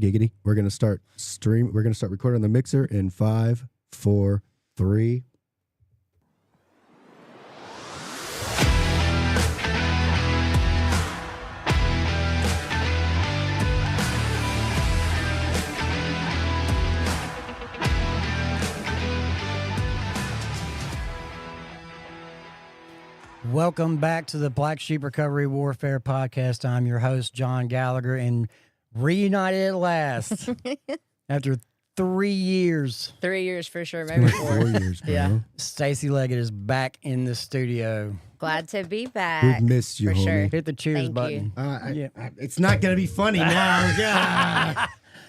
Giggity. We're gonna start recording on the mixer in 5, 4, 3. Welcome back to the Black Sheep Recovery Warfare Podcast. I'm your host, John Gallagher, and reunited at last after 3 years. 3 years for sure, maybe 4. 4 years, bro. Yeah. Stacey Leggett is back in the studio. Glad to be We've back. missed you, for homie. sure. Hit the cheers Thank button. It's not gonna be funny now. Yeah.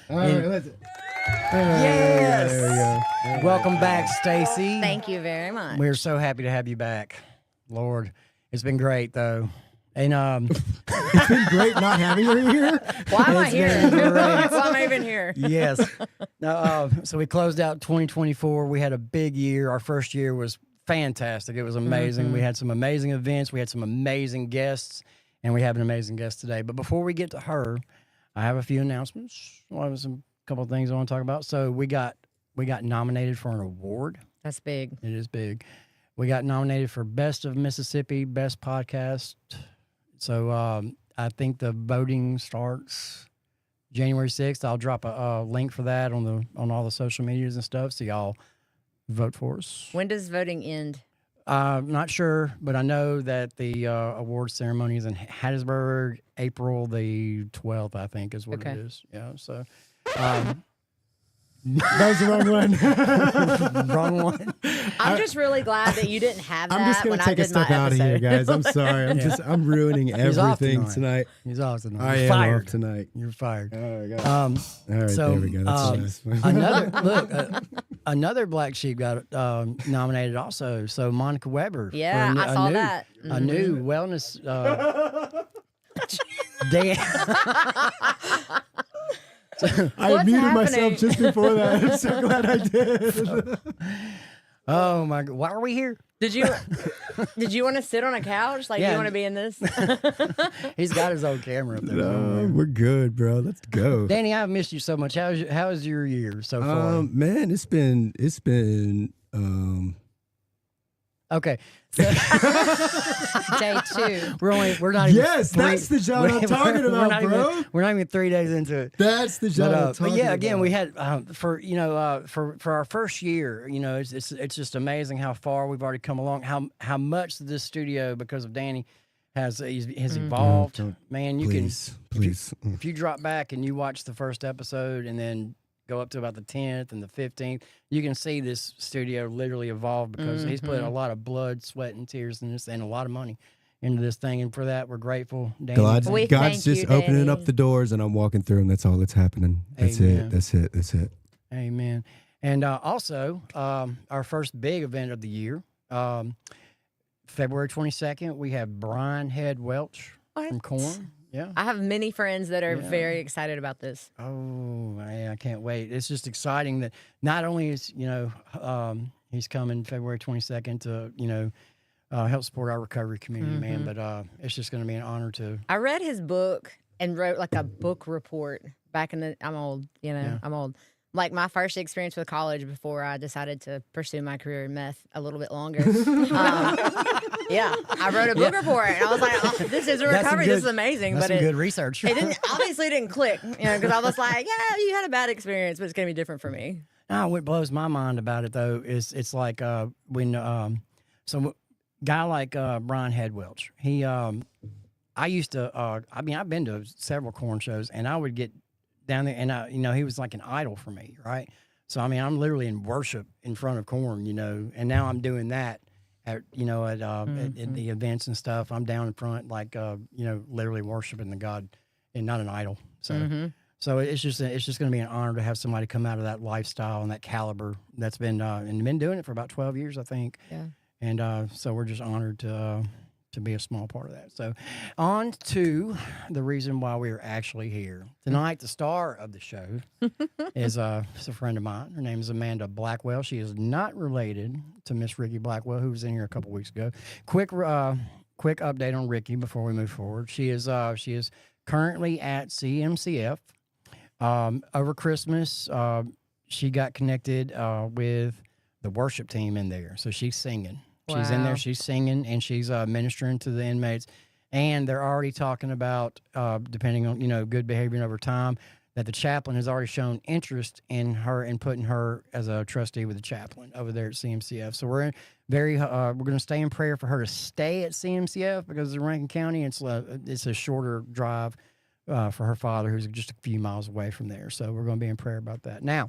All right, let's. Yes. There we go. Welcome back, Stacey. Thank you very much. We're so happy to have you back. Lord, it's been great though. And It's been great not having her here. Why am I It's here? been great. Why am I even here? yes. No, so we closed out 2024. We had a big year. Our first year was fantastic. It was amazing. We had some amazing events. We had some amazing guests, and we have an amazing guest today. But before we get to her, I have a few announcements. I have a couple of things I want to talk about. So we got nominated for an award. That's big. It is big. We got nominated for Best of Mississippi, Best Podcast. So I think the voting starts January 6th. I'll drop a link for that on all the social medias and stuff, so y'all vote for us. When does voting end? Not sure, but I know that the award ceremony is in Hattiesburg, April the 12th, I think is what Okay. it is. Yeah, so That was the wrong one. wrong one. I'm just really glad that you didn't have that I'm just when gonna I take a did my step out of here, episode. guys. I'm sorry. I'm ruining He's off everything tonight. tonight. He's awesome. I You're am fired. off tonight. You're fired. Oh, God. All All right, so, there we go. That's another black sheep got nominated also. So Monica Weber. Yeah, for I saw that. A new wellness day. I What's muted happening? myself just before that. I'm so glad I did. Oh my God! Why are we here? Did you want to sit on a couch? Like, Yeah. you want to be in this? He's got his own camera up there. No, we're good, bro. Let's go. Danny, I've missed you so much. How is your year so far? Man, it's been Okay, Day 2. we're not even Yes, that's the genre I'm talking about, bro. We're not even 3 days into it. That's the genre I'm But talking yeah, again, about. we had for our first year, it's just amazing how far we've already come along. How much this studio, because of Danny, has evolved. Don't- Man, you please. if you drop back and you watch the first episode and then go up to about the 10th and the 15th, you can see this studio literally evolve because he's put a lot of blood, sweat, and tears in this, and a lot of money into this thing. And for that, we're grateful. Danny. We God's thank just you, opening Danny. up the doors, and I'm walking through them. That's all that's happening. That's Amen. it. That's it. That's it. Amen. And also, our first big event of the year, February 22nd, we have Brian Head Welch from What? Corn. Yeah. I have many friends that are Yeah. very excited about this. Oh, I can't wait. It's just exciting that not only is, he's coming February 22nd to, help support our recovery community, man, but it's just going to be an honor to. I read his book and wrote like a book report back in the. I'm old, Yeah. I'm old. Like my first experience with college before I decided to pursue my career in meth a little bit longer. Yeah, I wrote a book report and I was like, oh, "This is a That's some recovery. good- This is amazing." That's But some good research. it didn't click, because I was like, "Yeah, you had a bad experience, but it's gonna be different for me." No, what blows my mind about it though is it's like when guy like Brian Head Welch, he I used to I've been to several Corn shows and I would get down there and he was like an idol for me, right? So I'm literally in worship in front of Corn, and now I'm doing that at the events and stuff. I'm down in front like literally worshiping the God and not an idol. So So it's just going to be an honor to have somebody come out of that lifestyle and that caliber that's been doing it for about 12 years, I think. Yeah. And so we're just honored to be a small part of that. So on to the reason why we are actually here. Tonight, the star of the show is a friend of mine. Her name is Amanda Blackwell. She is not related to Miss Ricky Blackwell, who was in here a couple weeks ago. Quick update on Ricky before we move forward. She is currently at CMCF. Over Christmas, she got connected with the worship team in there. So she's singing. She's in there, Wow. she's singing, and she's ministering to the inmates. And they're already talking about, depending on, good behavior over time, that the chaplain has already shown interest in her and putting her as a trustee with the chaplain over there at CMCF. So we're we're going to stay in prayer for her to stay at CMCF because in Rankin County, it's a shorter drive for her father, who's just a few miles away from there. So we're going to be in prayer about that. Now,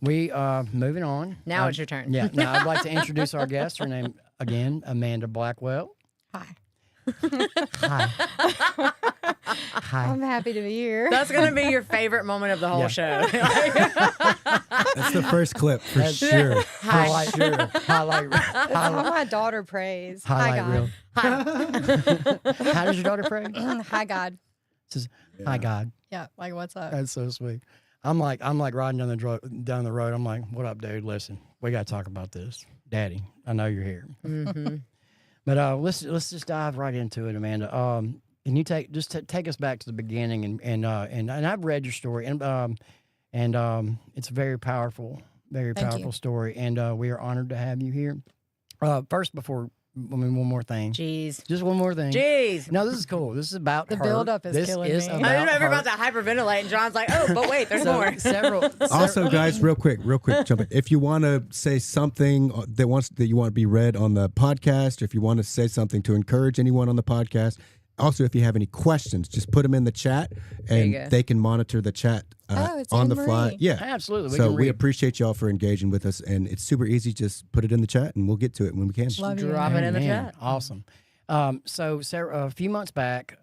we moving on. Now it's your turn. Yeah. Now I'd like to introduce our guest. Her name again, Amanda Blackwell. Hi. Hi. Hi. I'm happy to be here. That's going to be your favorite moment of the whole Yeah. show. That's the first clip for That's- sure. Highlight. Highlight. That's how my daughter prays. Hi, Highlight God. reel. How does your daughter pray? Hi, God. Says, "Hi God." Yeah, like, what's up? That's so sweet. I'm like riding down the road. I'm like, "What up, dude? Listen, we got to talk about this, Daddy. I know you're here." Mhm. But let's just dive right into it, Amanda. Can you take us back to the beginning and I've read your story and it's a very powerful Thank you. story, and we are honored to have you here. First, one more thing. Jeez. Just one more thing. Jeez. No, this is cool. This is about The her. buildup is This killing is me. I about didn't know if you're her. about to hyperventilate, and John's like, oh, but wait, there's So, more. several. Also, guys, real quick, jump in. If you want to say something that you want to be read on the podcast, or if you want to say something to encourage anyone on the podcast, also if you have any questions, just put them in the chat, you and go. they can monitor the chat It's on the Anne fly. Marie. Yeah. Absolutely. We So can we read. appreciate y'all for engaging with us, and it's super easy. Just put it in the chat, and we'll get to it when we can. Love you. Drop it in the Man, chat. Awesome. So Sarah, a few months back,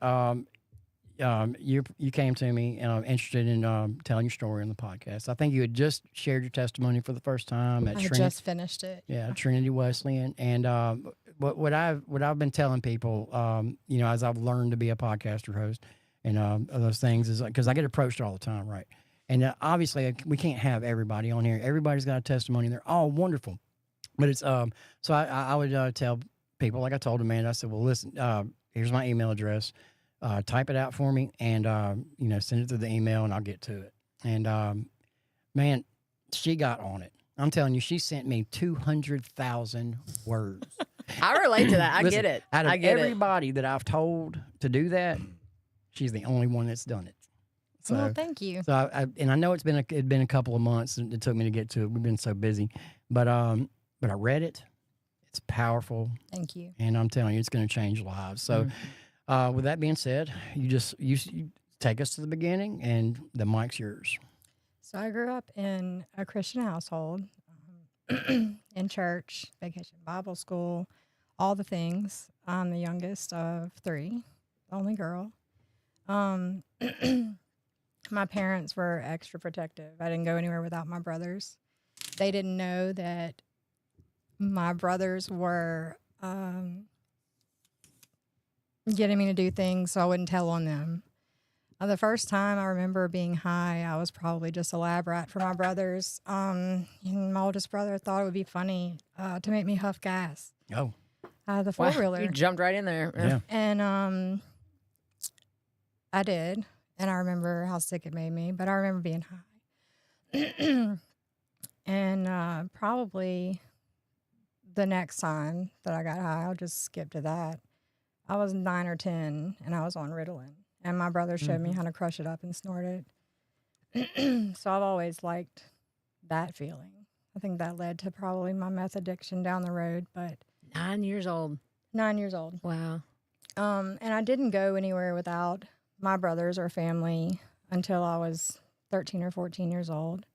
you came to me interested in telling your story on the podcast. I think you had just shared your testimony for the first time at I Trinity. just finished it. Trinity Wesleyan, and what I've been telling people, as I've learned to be a podcaster host and those things is because I get approached all the time, right? And obviously we can't have everybody on here. Everybody's got a testimony. They're all wonderful, but it's so I would tell people, like I told Amanda, I said, well, listen, here's my email address. Type it out for me and, send it through the email and I'll get to it. And, man, she got on it. I'm telling you, she sent me 200,000 words. I relate to that. I Listen, get it. Out of I get it. everybody that I've told to do that, she's the only one that's done it. So, Well, thank you. so I know it'd been a couple of months and it took me to get to it. We've been so busy, but I read it. It's powerful. Thank you. And I'm telling you, it's going to change lives. So, with that being said, you take us to the beginning, and the mic's yours. So I grew up in a Christian household, in church, vacation Bible school, all the things. I'm the youngest of three, the only girl. My parents were extra protective. I didn't go anywhere without my brothers. They didn't know that my brothers were getting me to do things, so I wouldn't tell on them. The first time I remember being high, I was probably just a lab rat for my brothers. And my oldest brother thought it would be funny to make me huff gas Oh, out of the Wow, four-wheeler. you jumped right in there. yeah. And I did. And I remember how sick it made me, but I remember being high. And probably the next time that I got high, I'll just skip to that. I was 9 or 10 and I was on Ritalin. And my brother showed me how to crush it up and snort it. So I've always liked that feeling. I think that led to probably my meth addiction down the road, but 9 years old. 9 years old. Wow. And I didn't go anywhere without my brothers or family until I was 13 or 14 years old.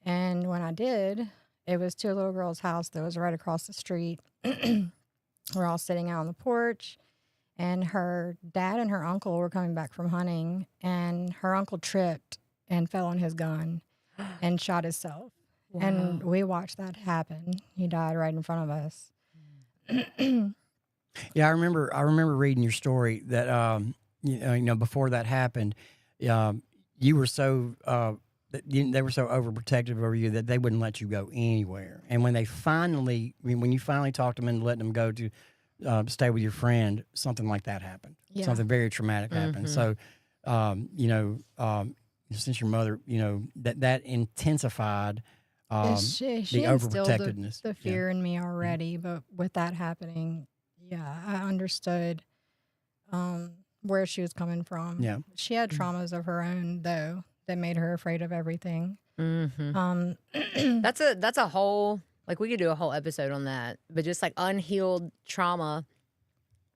And when I did, it was to a little girl's house that was right across the street. We're all sitting out on the porch, and her dad and her uncle were coming back from hunting, and her uncle tripped and fell on his gun and shot himself. And we watched that happen. He died right in front of us. Yeah, I remember reading your story that before that happened, you were so they were so overprotective over you that they wouldn't let you go anywhere. And when you finally talked them into letting them go to stay with your friend, something like that happened. Yeah. Something very traumatic happened. So, since your mother, that intensified She the instilled overprotectiveness. the fear in me already, but with that happening, yeah, I understood where she was coming from. Yeah. She had traumas of her own, though, that made her afraid of everything. That's a whole, like, we could do a whole episode on that, but just like unhealed trauma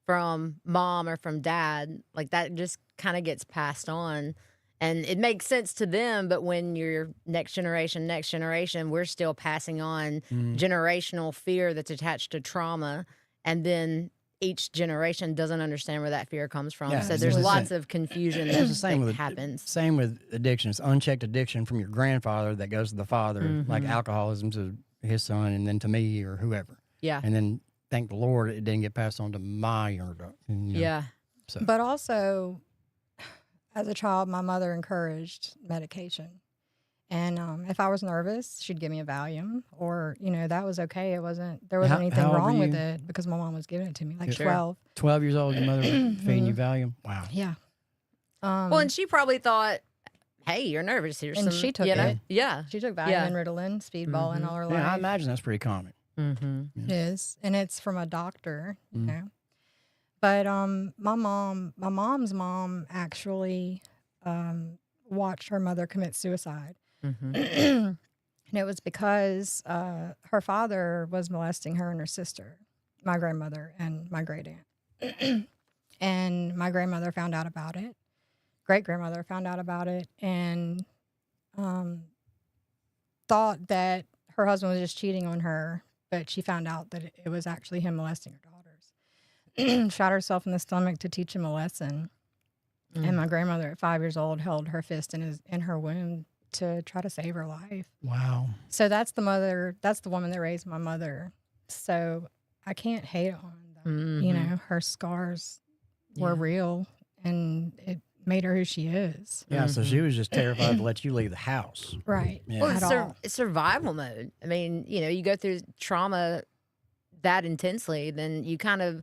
from mom or from dad, like that just kind of gets passed on. And it makes sense to them, but when you're next generation, we're still passing on generational fear that's attached to trauma. And then each generation doesn't understand where that fear comes from. Yeah, So it's there's the lots same. of confusion It's the that same with happens. Same with addiction. It's unchecked addiction from your grandfather that goes to the father, like alcoholism to his son, and then to me or whoever. Yeah. And then thank the Lord it didn't get passed on to my younger daughter. Yeah. So But also, as a child, my mother encouraged medication. And if I was nervous, she'd give me a Valium, or that was okay. There wasn't How anything old were wrong with you? it because my mom was giving it to me, like Sure. 12. 12 years old, your mother was feeding you Valium. Wow. Yeah. Well, and she probably thought, hey, you're nervous. Here's And some, she took you know? it. Yeah. She took Valium Yeah. and Ritalin, Speedball, and all her life. Yeah, I imagine that's pretty common. Mm-hmm. It is, and it's from a doctor, you know. But my mom's mom actually watched her mother commit suicide, and it was because her father was molesting her and her sister, my grandmother and my great aunt, and my grandmother found out about it. Great grandmother found out about it and thought that her husband was just cheating on her. But she found out that it was actually him molesting her daughters. Shot herself in the stomach to teach him a lesson. And my grandmother at 5 years old held her fist in her womb to try to save her life. Wow. So that's the woman that raised my mother. So I can't hate on them. Her scars were real and it made her who she is. Yeah, so she was just terrified to let you leave the house. Right. Yeah. Well, At all. it's survival mode. I mean, you go through trauma that intensely, then you kind of,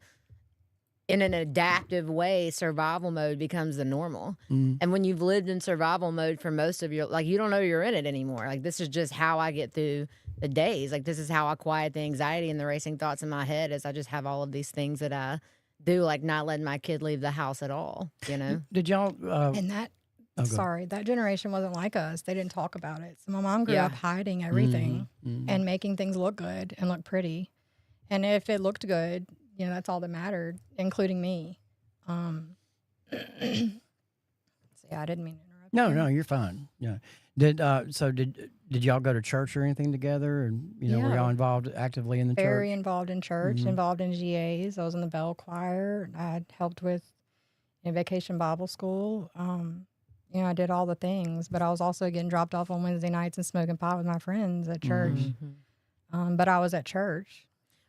in an adaptive way, survival mode becomes the normal. And when you've lived in survival mode for most of your, like, you don't know you're in it anymore. Like, this is just how I get through the days. Like, this is how I quiet the anxiety and the racing thoughts in my head, is I just have all of these things that I do, like not letting my kid leave the house at all, Did y'all And that, go ahead. sorry, that generation wasn't like us. They didn't talk about it. So my mom grew Yeah. up hiding everything and making things look good and look pretty. And if it looked good, that's all that mattered, including me. So yeah, I didn't mean to interrupt. No, you're fine. Yeah. Did y'all go to church or anything together? And were Yeah. y'all involved actively in the Very church? involved in church, involved in GAs. I was in the bell choir. I helped with vacation Bible school. I did all the things, but I was also getting dropped off on Wednesday nights and smoking pot with my friends at church. But I was at church.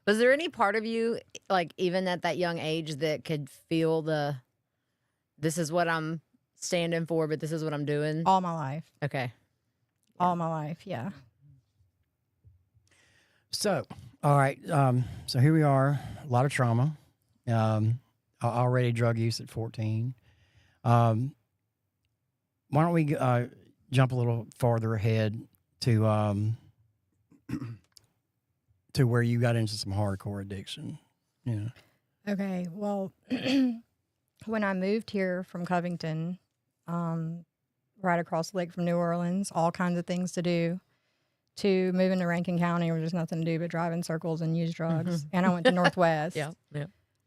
Was there any part of you, like even at that young age, that could feel this is what I'm standing for, but this is what I'm doing? All my life. Okay. All my life, yeah. So, all right. So here we are. A lot of trauma. Already drug use at 14. Why don't we jump a little farther ahead to where you got into some hardcore addiction? Yeah. Okay, well, when I moved here from Covington, right across the lake from New Orleans, all kinds of things to do, to moving to Rankin County where there's nothing to do but drive in circles and use drugs. And I went to Northwest. Yeah.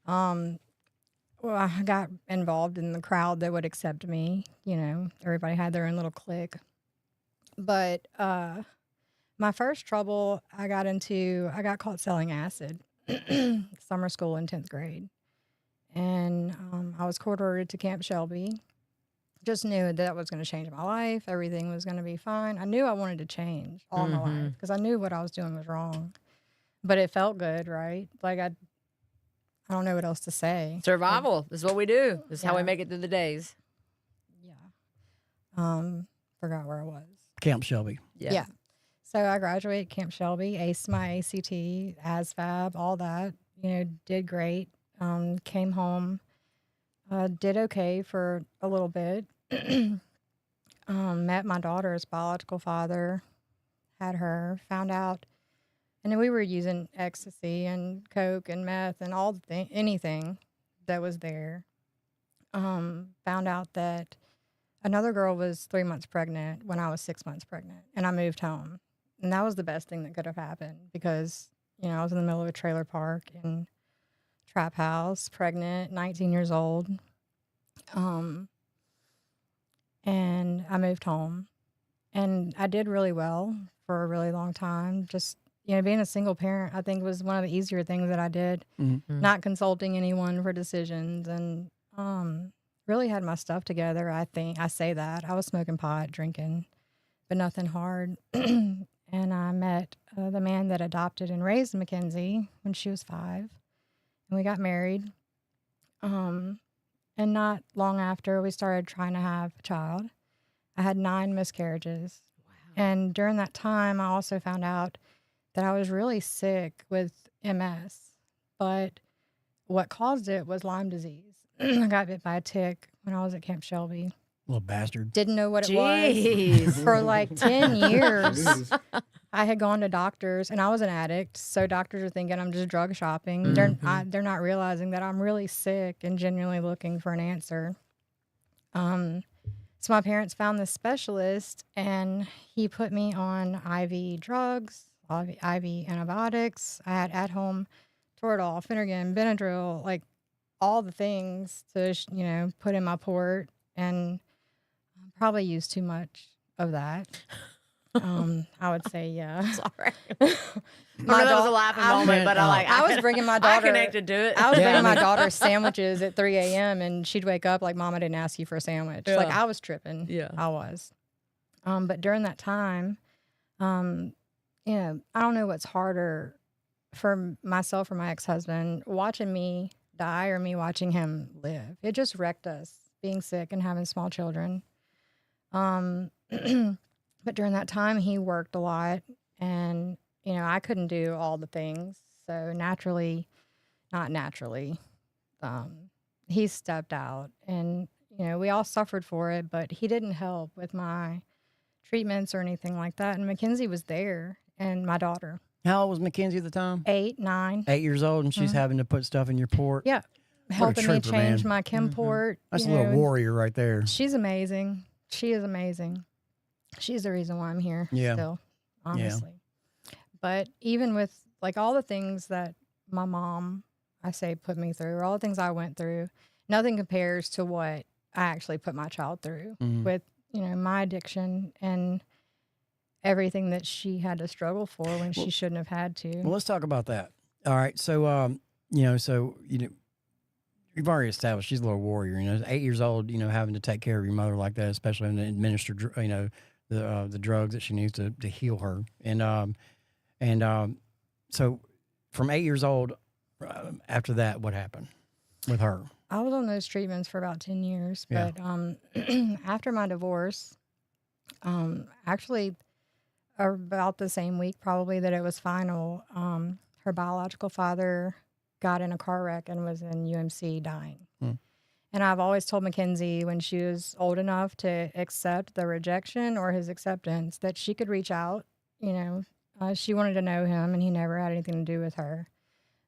Well, I got involved in the crowd that would accept me. Everybody had their own little clique. But my first trouble I got caught selling acid. Summer school in 10th grade. And I was court-ordered to Camp Shelby. Just knew that was going to change my life. Everything was going to be fine. I knew I wanted to change all my life because I knew what I was doing was wrong. But it felt good, right? Like I don't know what else to say. Survival. This is what we do. This is how we Yeah. make it through the days. Yeah. Forgot where I was. Camp Shelby. Yeah. So I graduated Camp Shelby, aced my ACT, ASVAB, all that. Did great. Came home, did okay for a little bit. met my daughter's biological father, had her, found out, and then we were using ecstasy and coke and meth and all the anything that was there. Found out that another girl was 3 months pregnant when I was 6 months pregnant, and I moved home. And that was the best thing that could have happened because, I was in the middle of a trailer park in trap house, pregnant, 19 years old. And I moved home. And I did really well for a really long time. Just, being a single parent, I think was one of the easier things that I did. Mm-hmm. Not consulting anyone for decisions and really had my stuff together. I say that. I was smoking pot, drinking, but nothing hard. And I met the man that adopted and raised Mackenzie when she was 5. And we got married. And not long after, we started trying to have a child. I had 9 miscarriages. Wow. And during that time, I also found out that I was really sick with MS. But what caused it was Lyme disease. I got bit by a tick when I was at Camp Shelby. Little bastard. Didn't know what it was. For like 10 years. I had gone to doctors, and I was an addict, so doctors are thinking I'm just drug shopping. Mm-hmm. They're not realizing that I'm really sick and genuinely looking for an answer. So my parents found this specialist, and he put me on IV drugs, IV antibiotics. I had at-home Toradol, Phenergan, Benadryl, like all the things to, put in my port, and probably used too much of that. I would say, yeah. Sorry. That was a laughing moment, but I was bringing my daughter. I connected to it. I was bringing my daughter sandwiches at 3 a.m. and she'd wake up like, "Mom, I didn't ask you for a sandwich." Yeah. Like I was tripping. Yeah, I was. But during that time, I don't know what's harder for myself or my ex-husband, watching me die or me watching him live. It just wrecked us, being sick and having small children. But during that time, he worked a lot, and, I couldn't do all the things. So not naturally, he stepped out, and, we all suffered for it, but he didn't help with my treatments or anything like that. And Mackenzie was there, and my daughter. How old was Mackenzie at the time? 8, 9. 8 years old, and she's having to put stuff in your port. Yeah. Helping me change my chem port. That's a little warrior right there. She's amazing. She is amazing. She's the reason why I'm here still, honestly. Yeah. But even with like all the things that my mom, I say, put me through, or all the things I went through, nothing compares to what I actually put my child through with, my addiction and everything that she had to struggle for when she shouldn't have had to. Well, let's talk about that. All right. So, you've already established she's a little warrior. 8 years old, having to take care of your mother like that, especially and administer, the drugs that she needs to heal her. So from 8 years old, after that, what happened with her? I was on those treatments for about 10 years, but after my divorce, actually about the same week probably that it was final, her biological father got in a car wreck and was in UMC dying. And I've always told Mackenzie when she was old enough to accept the rejection or his acceptance that she could reach out. She wanted to know him, and he never had anything to do with her.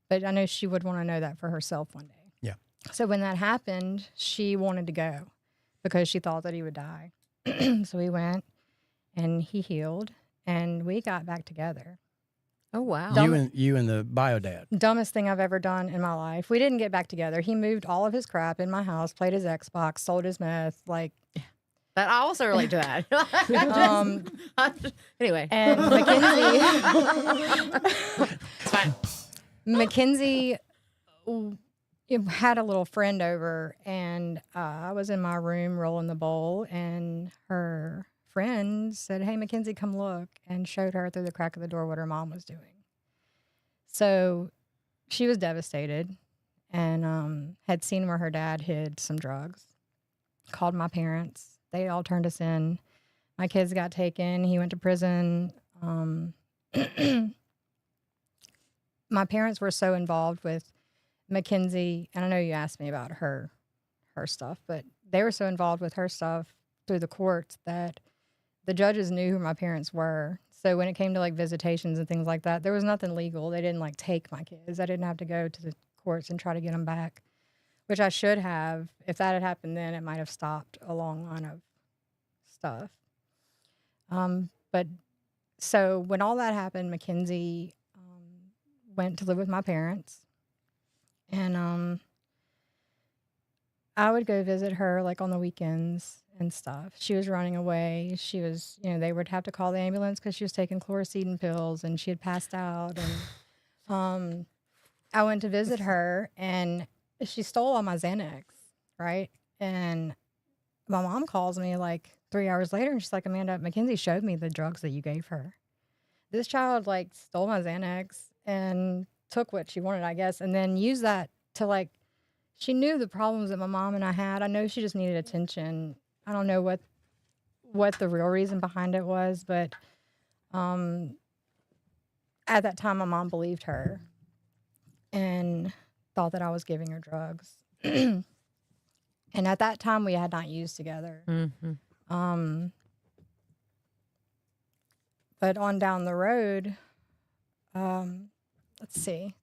But I know she would want to know that for herself one day. Yeah. So when that happened, she wanted to go because she thought that he would die. So we went, and he healed, and we got back together. Oh, wow. You and the bio dad. Dumbest thing I've ever done in my life. We didn't get back together. He moved all of his crap in my house, played his Xbox, sold his meth, like... That I also relate to that. Anyway. And Mackenzie... It's fine. Mackenzie had a little friend over, and I was in my room rolling the bowl, and her friend said, "Hey, Mackenzie, come look," and showed her through the crack of the door what her mom was doing. So she was devastated and had seen where her dad hid some drugs, called my parents. They all turned us in. My kids got taken. He went to prison. My parents were so involved with Mackenzie, and I know you asked me about her stuff, but they were so involved with her stuff through the courts that the judges knew who my parents were. So when it came to like visitations and things like that, there was nothing legal. They didn't like take my kids. I didn't have to go to the courts and try to get them back, which I should have. If that had happened then, it might have stopped a long line of stuff. But so when all that happened, Mackenzie went to live with my parents, and I would go visit her like on the weekends and stuff. She was running away. She was, they would have to call the ambulance because she was taking chlorocidin pills and she had passed out. And I went to visit her and she stole all my Xanax, right? And my mom calls me like 3 hours later and she's like, Amanda, Mackenzie showed me the drugs that you gave her. This child like stole my Xanax and took what she wanted, I guess, and then used that to like, she knew the problems that my mom and I had. I know she just needed attention. I don't know what the real reason behind it was, but at that time, my mom believed her and thought that I was giving her drugs. And at that time, we had not used together. Mm-hmm. But on down the road, let's see,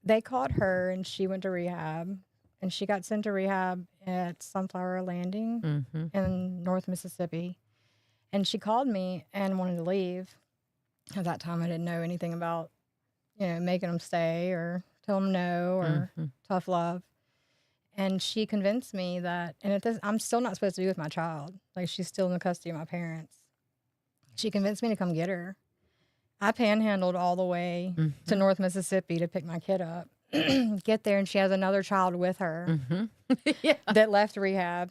they caught her and she went to rehab. And she got sent to rehab at Sunflower Landing in North Mississippi. And she called me and wanted to leave. At that time, I didn't know anything about, making them stay or tell them no or tough love. And she convinced me that, and I'm still not supposed to be with my child. Like, she's still in the custody of my parents. She convinced me to come get her. I panhandled all the way to North Mississippi to pick my kid up. Get there and she has another child with her that left rehab.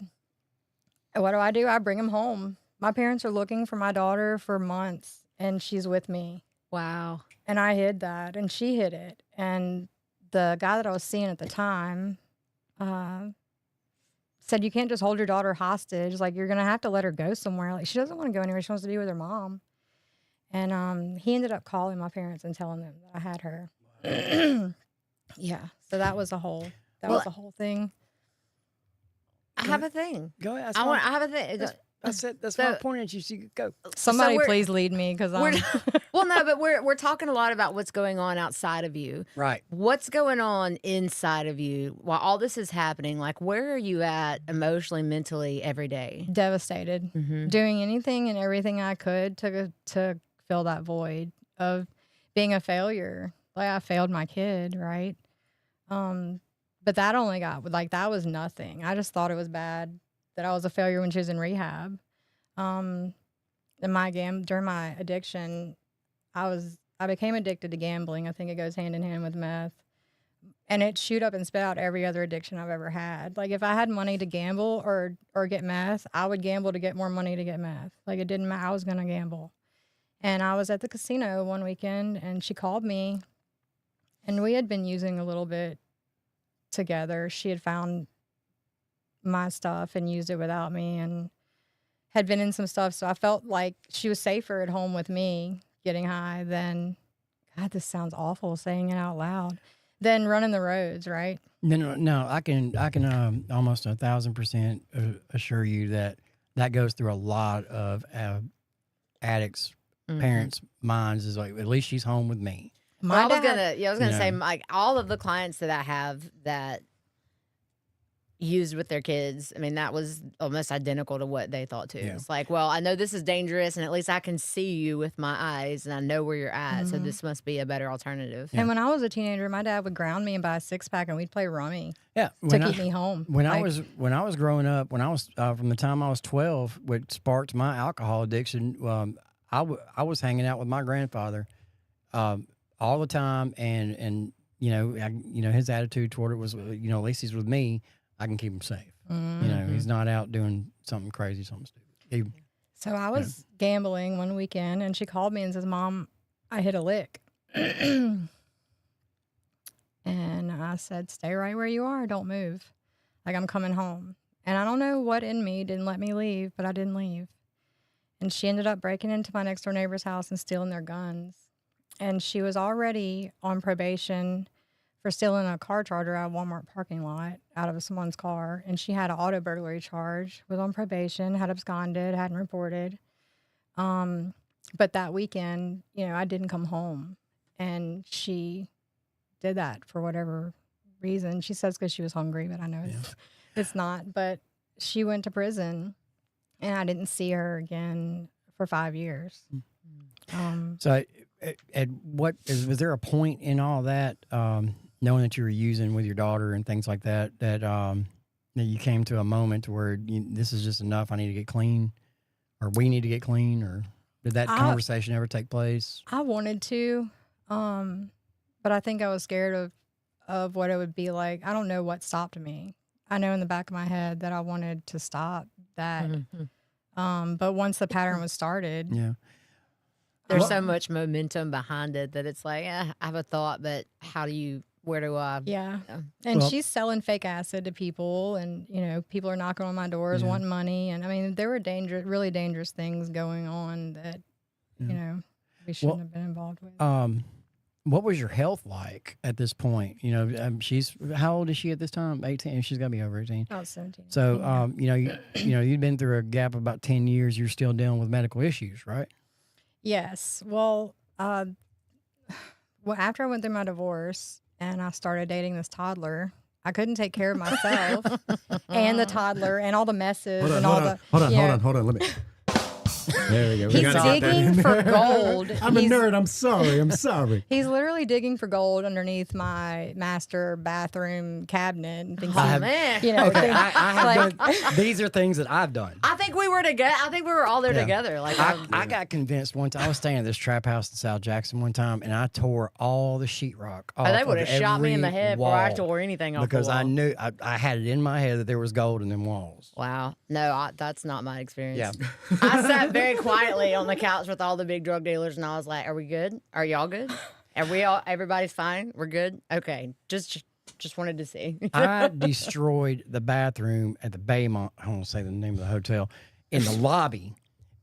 And what do? I bring him home. My parents are looking for my daughter for months and she's with me. Wow. And I hid that and she hid it. And the guy that I was seeing at the time said, you can't just hold your daughter hostage. Like, you're going to have to let her go somewhere. Like, she doesn't want to go anywhere. She wants to be with her mom. And he ended up calling my parents and telling them that I had her. Yeah, so that was a whole thing. I have a thing. Go ahead. I have a thing. That's it. That's my point. At you. So you go. Somebody please lead me because I'm. Well, no, but we're talking a lot about what's going on outside of you. Right. What's going on inside of you while all this is happening? Like, where are you at emotionally, mentally, every day? Devastated. Doing anything and everything I could to fill that void of being a failure. Like, I failed my kid, right? But that only that was nothing. I just thought it was bad that I was a failure when she was in rehab. And during my addiction, I became addicted to gambling. I think it goes hand in hand with meth. And it shoot up and spit out every other addiction I've ever had. Like, if I had money to gamble or get meth, I would gamble to get more money to get meth. Like, it didn't matter. I was going to gamble. And I was at the casino one weekend and she called me. And we had been using a little bit together. She had found my stuff and used it without me and had been in some stuff. So I felt like she was safer at home with me getting high than, God, this sounds awful saying it out loud, than running the roads, right? No. I can almost 1,000% assure you that goes through a lot of addicts' parents' minds. Is like, at least she's home with me. Well, I was gonna say, like, all of the clients that I have that used with their kids, I mean, that was almost identical to what they thought too. Yeah. It's like, well, I know this is dangerous, and at least I can see you with my eyes, and I know where you're at. So this must be a better alternative. Yeah. And when I was a teenager, my dad would ground me and buy a 6-pack, and we'd play rummy. Yeah, to keep me home. When I was growing up, from the time I was 12, what sparked my alcohol addiction, I was hanging out with my grandfather all the time, and his attitude toward it was, at least he's with me, I can keep him safe. He's not out doing something crazy, something stupid. So I was gambling one weekend, and she called me and says, "Mom, I hit a lick." And I said, "Stay right where you are. Don't move. Like, I'm coming home." And I don't know what in me didn't let me leave, but I didn't leave. And she ended up breaking into my next door neighbor's house and stealing their guns. And she was already on probation for stealing a car charger out of a Walmart parking lot out of someone's car. And she had an auto burglary charge, was on probation, had absconded, hadn't reported. But that weekend, I didn't come home. And she did that for whatever reason. She says because she was hungry, but I know it's not. But she went to prison, and I didn't see her again for 5 years. So, was there a point in all that, knowing that you were using with your daughter and things like that, that you came to a moment where this is just enough? I need to get clean, or we need to get clean, or did that conversation ever take place? I wanted to, but I think I was scared of what it would be like. I don't know what stopped me. I know in the back of my head that I wanted to stop that. But once the pattern was started, there's so much momentum behind it that it's like, I have a thought, but where do I? Yeah. And she's selling fake acid to people, and, people are knocking on my doors wanting money. And I mean, there were really dangerous things going on that, we shouldn't have been involved with. What was your health like at this point? She's, how old is she at this time? 18. She's got to be over 18. Oh, 17. So, you'd been through a gap of about 10 years. You're still dealing with medical issues, right? Yes. Well, after I went through my divorce and I started dating this toddler, I couldn't take care of myself and the toddler and all the messes Hold on. Let me. There we go. He's digging for gold. I'm a nerd. I'm sorry. He's literally digging for gold underneath my master bathroom cabinet. And things man. Okay, I have done. These are things that I've done. I think we were together. I think we were all there together. Like I got convinced one time. I was staying at this trap house in South Jackson one time, and I tore all the sheetrock off. They would have shot me in the head before I tore anything off because the wall. I knew I had it in my head that there was gold in them walls. Wow. No, that's not my experience. Yeah. I sat very quietly on the couch with all the big drug dealers, and I was like, "Are we good? Are y'all good? Are we all? Everybody's fine. We're good. Okay. Just wanted to see." I destroyed the bathroom at the Baymont. I don't want to say the name of the hotel in the lobby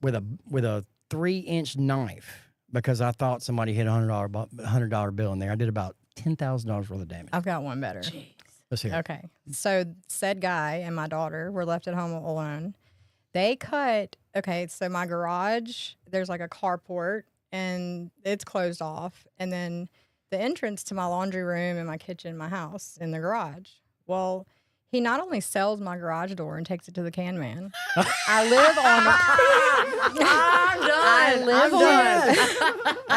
with a 3-inch knife because I thought somebody hid $100 bill in there. I did about $10,000 worth of damage. I've got one better. Jeez. Let's hear it. Okay. So said guy and my daughter were left at home alone. They cut, so my garage, there's like a carport and it's closed off. And then the entrance to my laundry room and my kitchen, my house in the garage. Well, he not only sells my garage door and takes it to the can man. I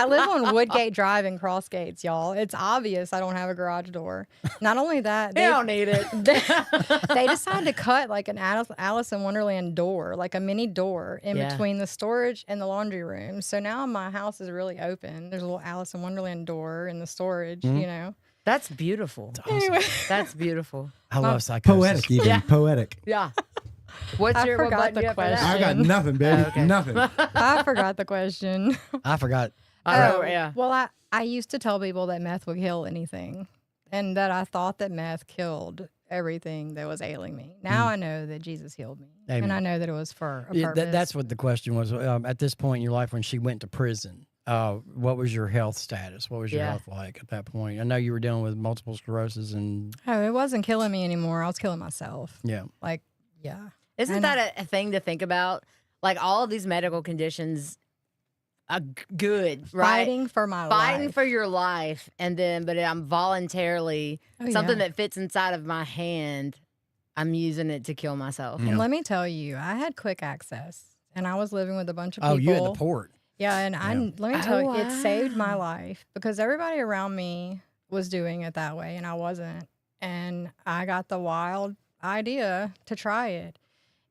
live on Woodgate Drive in Crossgates, y'all. It's obvious I don't have a garage door. Not only that, they don't need it. They decided to cut like an Alice in Wonderland door, like a mini door in between the storage and the laundry room. So now my house is really open. There's a little Alice in Wonderland door in the storage, That's beautiful. That's awesome. Anyway. That's beautiful. I love psychosis. Poetic, even. Poetic. Yeah. I forgot the question. I got nothing, baby. Nothing. I forgot the question. I forgot. Yeah. Well, I used to tell people that meth would kill anything, and that I thought that meth killed everything that was ailing me. Now I know that Jesus healed me, Amen. and I know that it was for a purpose. That's what the question was. At this point in your life, when she went to prison, what was your health status? What was your health like at that point? I know you were dealing with multiple sclerosis and... Oh, it wasn't killing me anymore. I was killing myself. Yeah. Isn't that a thing to think about? Like all of these medical conditions are good, right? Fighting for my life. Fighting for your life. And then, but I'm voluntarily, something that fits inside of my hand, I'm using it to kill myself. And let me tell you, I had quick access, and I was living with a bunch of people. Oh, you had the port. Yeah, and let me tell you, it saved my life because everybody around me was doing it that way, and I wasn't. And I got the wild idea to try it,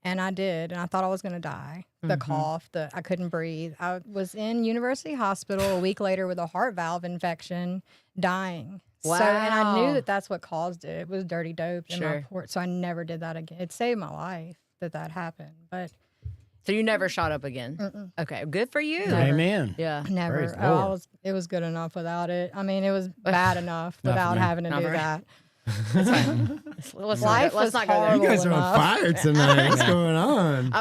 and I did, and I thought I was going to die. The cough, I couldn't breathe. I was in University Hospital a week later with a heart valve infection, dying. Wow. So, and I knew that that's what caused it. It was dirty dope in my port, so I never did that again. It saved my life that happened, but... So you never shot up again? Mm-mm. Okay, good for you. Never. Amen. Yeah. Never. It was good enough without it. I mean, it was bad enough without having to do that. It's fine. Let's not go there. You guys are on fire tonight. What's going on?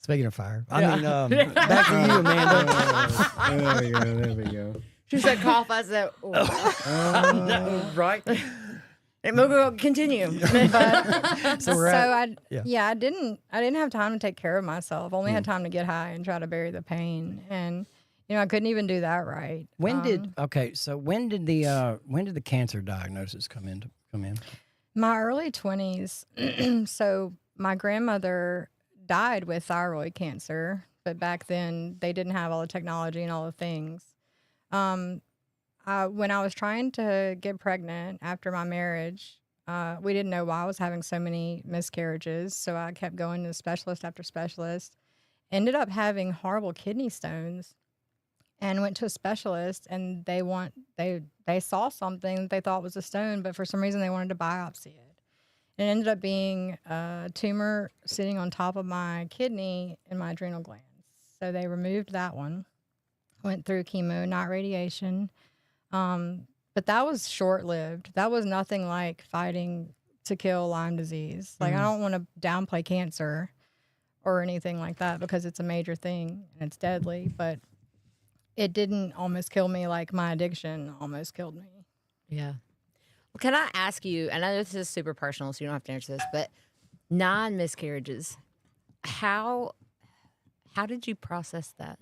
Speaking of fire, I mean, back to you, Amanda. There we go. She said cough. I said, No, right? and we'll go continue. But So so we're at- I yeah. I didn't have time to take care of myself. Only had time to get high and try to bury the pain. And I couldn't even do that right. When did the cancer diagnosis come in? My early 20s. So my grandmother died with thyroid cancer, but back then they didn't have all the technology and all the things. When I was trying to get pregnant after my marriage, we didn't know why I was having so many miscarriages. So I kept going to specialist after specialist. Ended up having horrible kidney stones, and went to a specialist, and they saw something that they thought was a stone, but for some reason they wanted to biopsy it. It ended up being a tumor sitting on top of my kidney and my adrenal glands. So they removed that one, went through chemo, not radiation. But that was short-lived. That was nothing like fighting to kill Lyme disease. Like, I don't want to downplay cancer or anything like that because it's a major thing and it's deadly, but it didn't almost kill me like my addiction almost killed me. Yeah. Well, can I ask you, and I know this is super personal, so you don't have to answer this, but 9 miscarriages, how did you process that?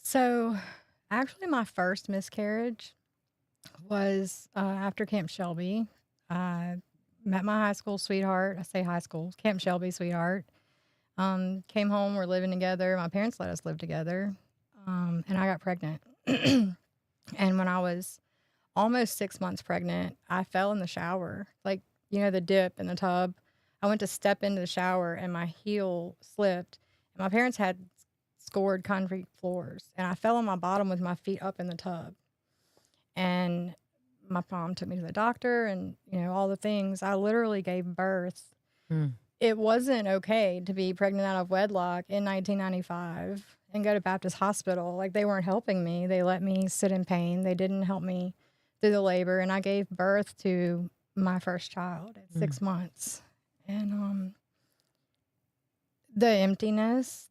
So actually my first miscarriage was after Camp Shelby. I met my high school sweetheart. I say high school, Camp Shelby sweetheart. Came home, we're living together. My parents let us live together. And I got pregnant. And when I was almost 6 months pregnant, I fell in the shower. Like, the dip in the tub. I went to step into the shower and my heel slipped. And my parents had scored concrete floors. And I fell on my bottom with my feet up in the tub. And my mom took me to the doctor and, all the things. I literally gave birth. It wasn't okay to be pregnant out of wedlock in 1995 and go to Baptist Hospital. Like, they weren't helping me. They let me sit in pain. They didn't help me through the labor. And I gave birth to my first child at 6 months. And the emptiness,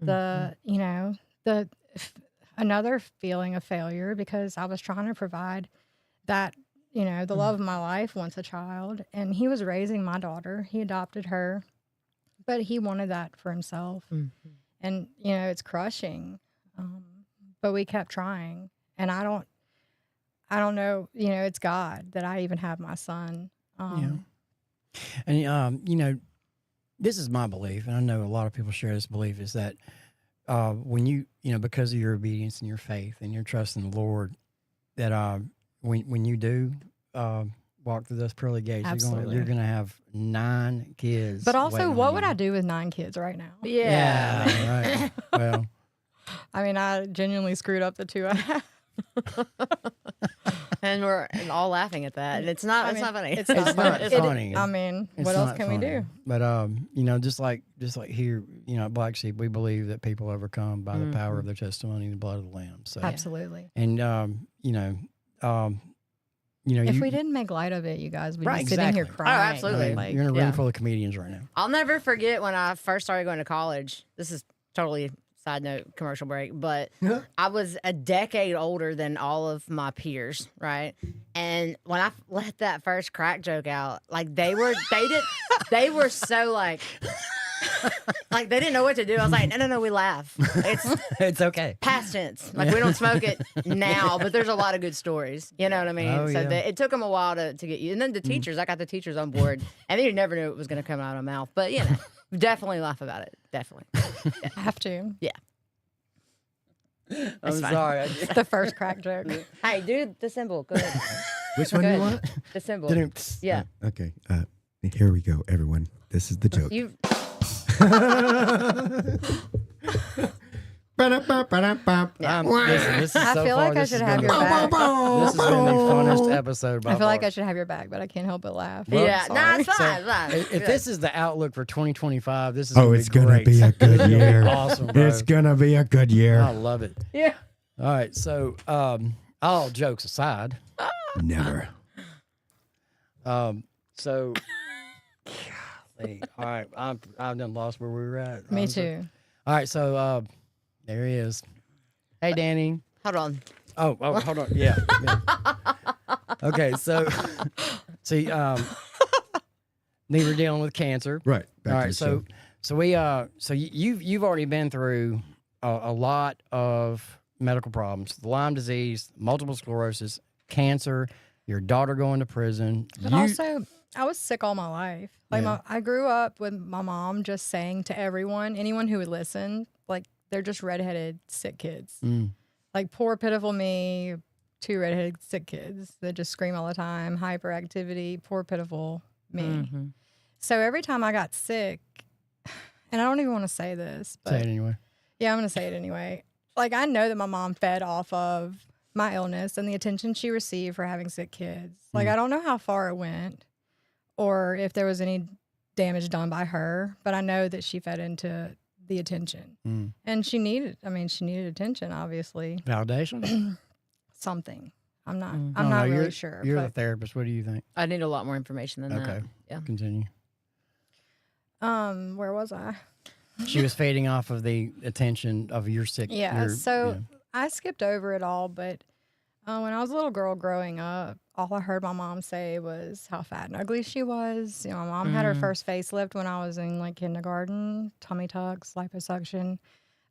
another feeling of failure, because I was trying to provide that, the love of my life once a child. And he was raising my daughter. He adopted her, but he wanted that for himself. And, it's crushing. But we kept trying. And I don't know, it's God that I even have my son. And, this is my belief, and I know a lot of people share this belief, is that when you, because of your obedience and your faith and your trust in the Lord, that when you do walk through those pearly gates, you're going to have 9 kids. But also, waiting what on would you. I do with 9 kids right now? Yeah, right. Well, I mean, I genuinely screwed up the 2 I have. And we're all laughing at that. And it's not funny. It's not funny. funny. I mean, It's what else not can we funny. do? But just like here, at Black Sheep, we believe that people overcome by the power of their testimony and the blood of the Lamb. So, Absolutely. and If we didn't make light of it, you guys, we'd Right, be sitting here exactly. crying. Oh, absolutely. Like, you're in a room yeah. full of comedians right now. I'll never forget when I first started going to college. This is totally side note, commercial break, but I was a decade older than all of my peers, right? And when I let that first crack joke out, like they were so like they didn't know what to do. I was like, no, we laugh. It's okay. Past tense. Like, we don't smoke it now, but there's a lot of good stories. You know what I mean? Oh, So yeah. it took them a while to get you. And then the teachers, I got the teachers on board. And you never knew it was going to come out of my mouth. But, definitely laugh about it. Definitely. I have to. Yeah. I'm That's fine. sorry. The first crack joke. Hey, do the symbol. Go ahead. Which one do you want? The symbol. Didn't- Yeah. Okay. Here we go, everyone. This is the joke. You. This is I so feel far, like I this should has have been your the- back. This has been the funnest episode by I feel like far. I should have your back, but I can't help but laugh. Yeah. Sorry. Nah, it's fine. It's fine. If this is the outlook for 2025, this is Oh, gonna it's be gonna great. be a good year. Awesome, bro. It's gonna be a good year. I love it. Yeah. All right, so all jokes aside, Never. so golly, all right, I've done lost where we were at. Me too. All right, so there he is. Hey, Danny. Hold on. Oh, hold on. Yeah. Okay, so see, they were dealing with cancer. Right. Back All to right, the show. so you've already been through a lot of medical problems: Lyme disease, multiple sclerosis, cancer, your daughter going to prison. But also, I was sick all my life. Like Yeah. I grew up with my mom just saying to anyone who would listen, like they're just redheaded sick kids. Like poor pitiful me, 2 redheaded sick kids that just scream all the time, hyperactivity, poor pitiful me. So every time I got sick, and I don't even want to say this, but Say it anyway. yeah, I'm going to say it anyway. Like I know that my mom fed off of my illness and the attention she received for having sick kids. Like I don't know how far it went or if there was any damage done by her, but I know that she fed into the attention. And she needed attention, obviously. Validation? Something. I'm not No, really sure. You're the but, therapist. What do you think? I need a lot more information than that. Okay. Yeah. Continue. where was I? She was fading off of the attention of your sick. Yeah. So I skipped over it all, but when I was a little girl growing up, all I heard my mom say was how fat and ugly she was. You know, my mom had her first facelift when I was in like kindergarten, tummy tucks, liposuction.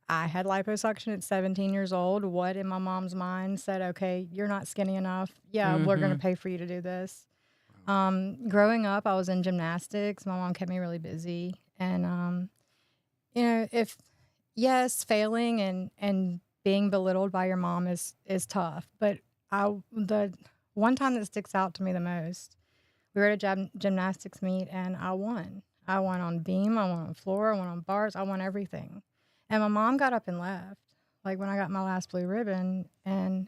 I had liposuction at 17 years old. What in my mom's mind said, okay, you're not skinny enough. Yeah, we're going to pay for you to do this. Growing up, I was in gymnastics. My mom kept me really busy. And, you know, failing and being belittled by your mom is tough. But the one time that sticks out to me the most, we were at a gymnastics meet and I won. I won on beam, I won on floor, I won on bars, I won everything. And my mom got up and left, like when I got my last blue ribbon. And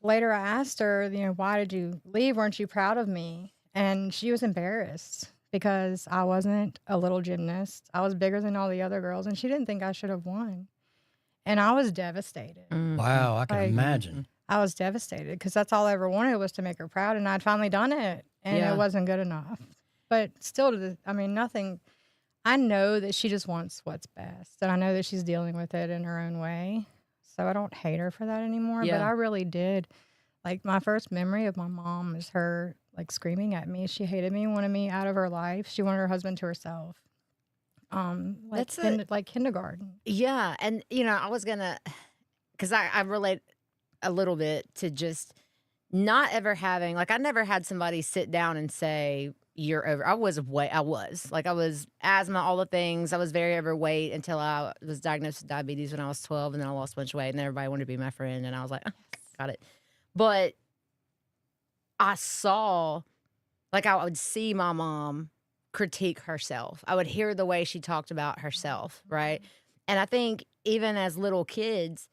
later I asked her, you know, why did you leave? Weren't you proud of me? And she was embarrassed because I wasn't a little gymnast. I was bigger than all the other girls, and she didn't think I should have won. And I was devastated. Wow, I can Like, imagine. I was devastated because that's all I ever wanted was to make her proud, and I'd finally done it, and Yeah. it wasn't good enough. But still, nothing. I know that she just wants what's best, and I know that she's dealing with it in her own way. So I don't hate her for that anymore. But Yeah. I really did. Like my first memory of my mom is her like screaming at me. She hated me, wanted me out of her life. She wanted her husband to herself. Like kindergarten. Yeah. And, you know, I was going to, because I relate a little bit to just not ever having, like, I never had somebody sit down and say, you're over. I was asthma, all the things. I was very overweight until I was diagnosed with diabetes when I was 12, and then I lost a bunch of weight, and everybody wanted to be my friend, and I was like, oh, got it. But I saw, like, I would see my mom critique herself. I would hear the way she talked about herself, right? And I think even as little kids,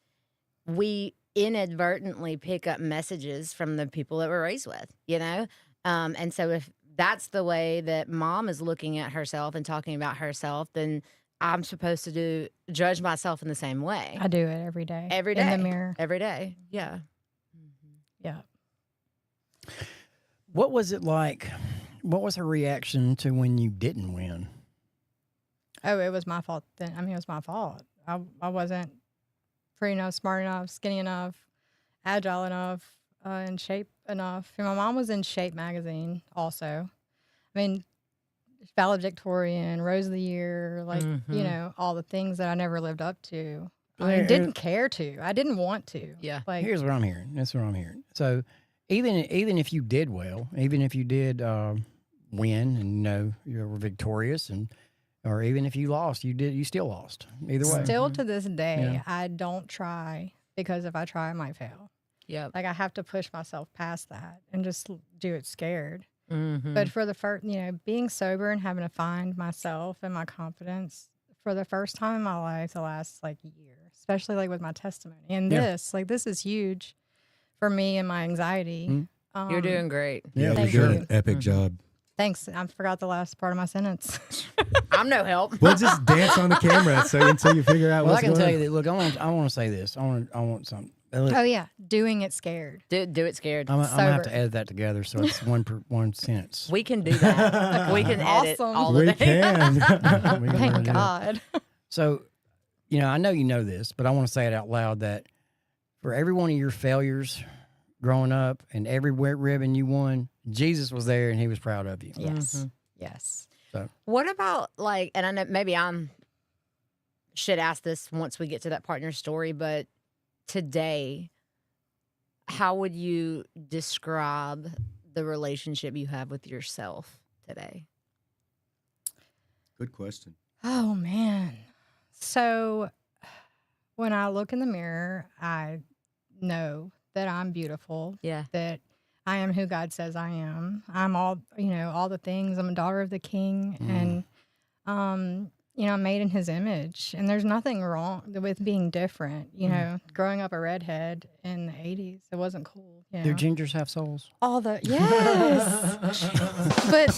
we inadvertently pick up messages from the people that we're raised with, you know? And so if that's the way that mom is looking at herself and talking about herself, then I'm supposed to judge myself in the same way. I do it every day. Every day. In the mirror. Every day. Yeah. Yeah. What was it like? What was her reaction to when you didn't win? Oh, it was my fault then. I mean, it was my fault. I wasn't pretty enough, smart enough, skinny enough, agile enough, in shape enough. And my mom was in Shape magazine also. I mean, valedictorian, Rose of the Year, like, you know, all the things that I never lived up to. I didn't care to. I didn't want to. Yeah. Like, Here's what I'm hearing. That's what I'm hearing. So even if you did well, even if you did win and you know you were victorious, and or even if you lost, you still lost. Either way. still to this day, Yeah. I don't try because if I try, I might fail. Yep. Like I have to push myself past that and just do it scared. Mm-hmm. But for the first, you know, being sober and having to find myself and my confidence for the first time in my life, the last like year, especially like with my testimony and Yeah. this is huge for me and my anxiety. You're doing great. Yeah, Thank you're you. an epic job. Thanks. I forgot the last part of my sentence. I'm no help. Well, just dance on the camera until you figure out Well, I what's can going tell on. you that. Look, I want to say this. I want something. Oh yeah, doing it scared. Do it scared. I'm gonna have to Sober. edit that together so it's one sentence. We can do that. We can edit Awesome. all We of it. can. We can really Thank do it. God. So, you know, I know you know this, but I want to say it out loud that for every one of your failures growing up and every wet ribbon you won, Jesus was there and he was proud of you. Yes. Yes. So What about like, and I know maybe should ask this once we get to that partner story, but today, how would you describe the relationship you have with yourself today? Good question. Oh man. So when I look in the mirror, I know that I'm beautiful, Yeah. that I am who God says I am. I'm all, all the things. I'm a daughter of the King, and I'm made in His image. And there's nothing wrong with being different. Growing up a redhead in the '80s, it wasn't cool. do gingers have souls? All the but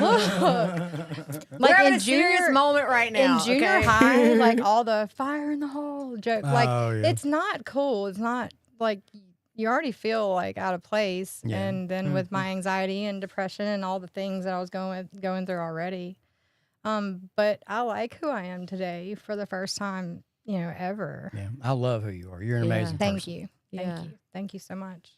look, We're like having in a serious junior moment right now. in junior okay? high, like all the fire in the hole joke, like Oh, yeah. it's not cool. It's not like you already feel like out of place. Yeah. And then with my anxiety and depression and all the things that I was going through already. But I like who I am today for the first time, ever. Yeah, I love who you are. You're an Yeah. amazing Thank person. you. Yeah. Thank you so much.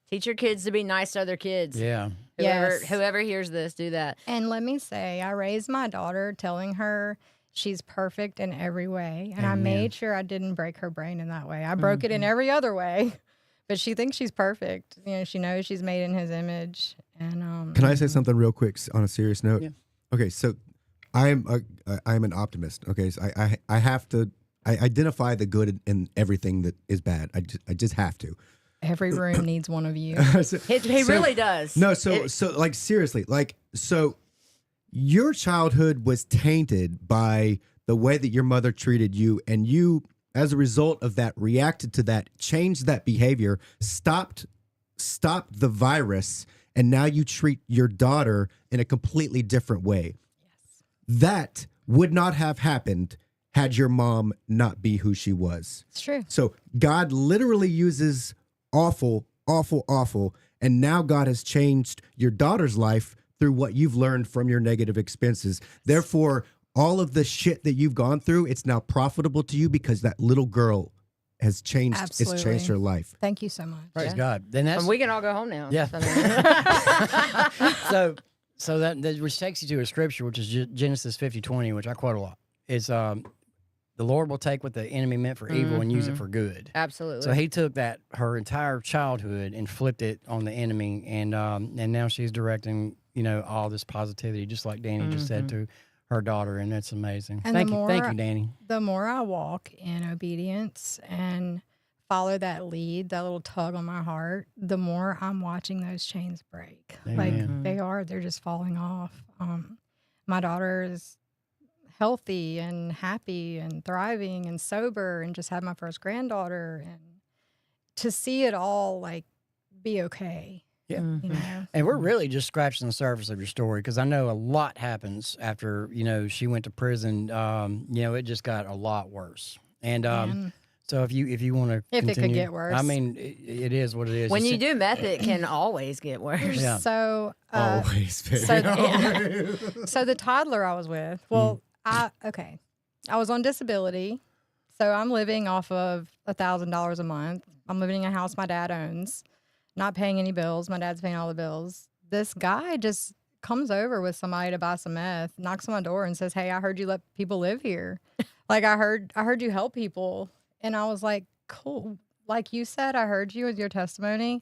Teach your kids to be nice to other kids. Yeah. Yes. Whoever hears this, do that. And let me say, I raised my daughter telling her she's perfect in every way. And I Amen. made sure I didn't break her brain in that way. I broke it in every other way. But she thinks she's perfect. She knows she's made in His image. And Can I say something real quick on a serious note? Yeah. Okay, so I'm an optimist. Okay, so I have to identify the good in everything that is bad. I just have to. every room needs one of you. He really does. No, so like seriously, like so your childhood was tainted by the way that your mother treated you, and you, as a result of that, reacted to that, changed that behavior, stopped the virus, and now you treat your daughter in a completely different way. Yes. That would not have happened had your mom not be who she was. It's true. So God literally uses awful, and now God has changed your daughter's life through what you've learned from your negative experiences. Therefore, all of the shit that you've gone through, it's now profitable to you because that little girl has changed. Absolutely. It's changed her life. Thank you so much. Praise God. Then that's And we can all go home now. Yeah. So, so that which takes you to a scripture, which is Genesis 50:20, which I quote a lot. It's the Lord will take what the enemy meant for evil and use it for good. absolutely. So He took her entire childhood and flipped it on the enemy, and now she's directing all this positivity, just like Danny just said to her daughter, and that's amazing. And Thank the you, Danny. The more I walk in obedience and follow that lead, that little tug on my heart, the more I'm watching those chains break. Amen. Like they're just falling off. My daughter is healthy and happy and thriving and sober, and just had my first granddaughter, and to see it all like be okay. Yeah. Mm-hmm. And we're really just scratching the surface of your story, because I know a lot happens after, she went to prison. It just got a lot worse. And so if you want to If continue, it could get worse. I mean, it is what it is. when It's- you do meth, it can always get worse. Yeah. So Always, baby. so the toddler I was with, I was on disability, so I'm living off of $1,000 a month. I'm living in a house my dad owns, not paying any bills. My dad's paying all the bills. This guy just comes over with somebody to buy some meth, knocks on my door, and says, "Hey, I heard you let people live here. Like I heard you help people." And I was like, "Cool." Like you said, I heard you with your testimony.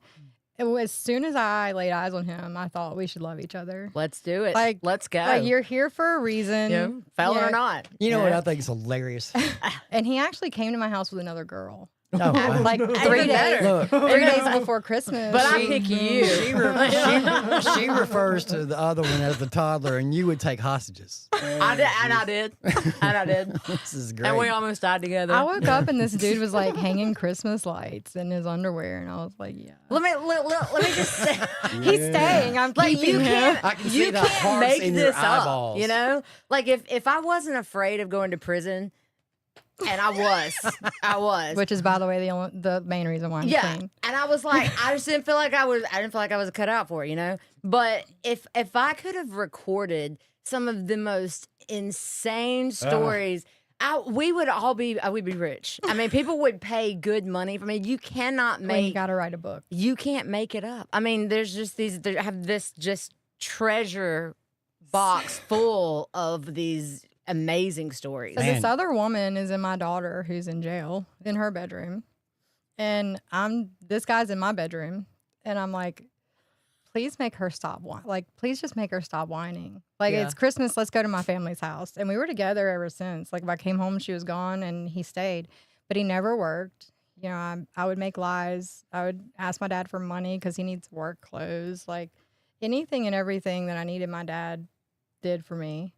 As soon as I laid eyes on him, I thought we should love each other. Let's do it. Like, let's go. Like you're here for a reason. Yeah. Felon Yeah. or not. You know what I think is hilarious? And he actually came to my house with another girl. Oh, wow. Like Even 3 days, better. 3 days before Christmas. But I pick you. She refers to the other one as the toddler, and you would take hostages. I did. This is great. And we almost died together. I woke up and this dude was like hanging Christmas lights in his underwear, and I was like, "Yeah, Let me just say, he's staying. I'm like keeping you him." can't, I can see you the can't hearts make in your this up. eyeballs. You know, like if I wasn't afraid of going to prison, and I was. Which is, by the way, the main reason why I'm clean. And I was like, I didn't feel like I was cut out for it, But if I could have recorded some of the most insane stories, We would all be, we'd be rich. I mean, people would pay good money. I mean, you cannot When you make, got to write a book. you can't make it up. I mean, there's just I have this just treasure box full of these amazing stories. So this other woman is in my daughter who's in jail in her bedroom. And this guy's in my bedroom. And I'm like, please make her stop whining. Like, please just make her stop whining. Like, Yeah. it's Christmas. Let's go to my family's house. And we were together ever since. Like, if I came home, she was gone and he stayed. But he never worked. You know, I would make lies. I would ask my dad for money because he needs work clothes. Like, anything and everything that I needed, my dad did for me.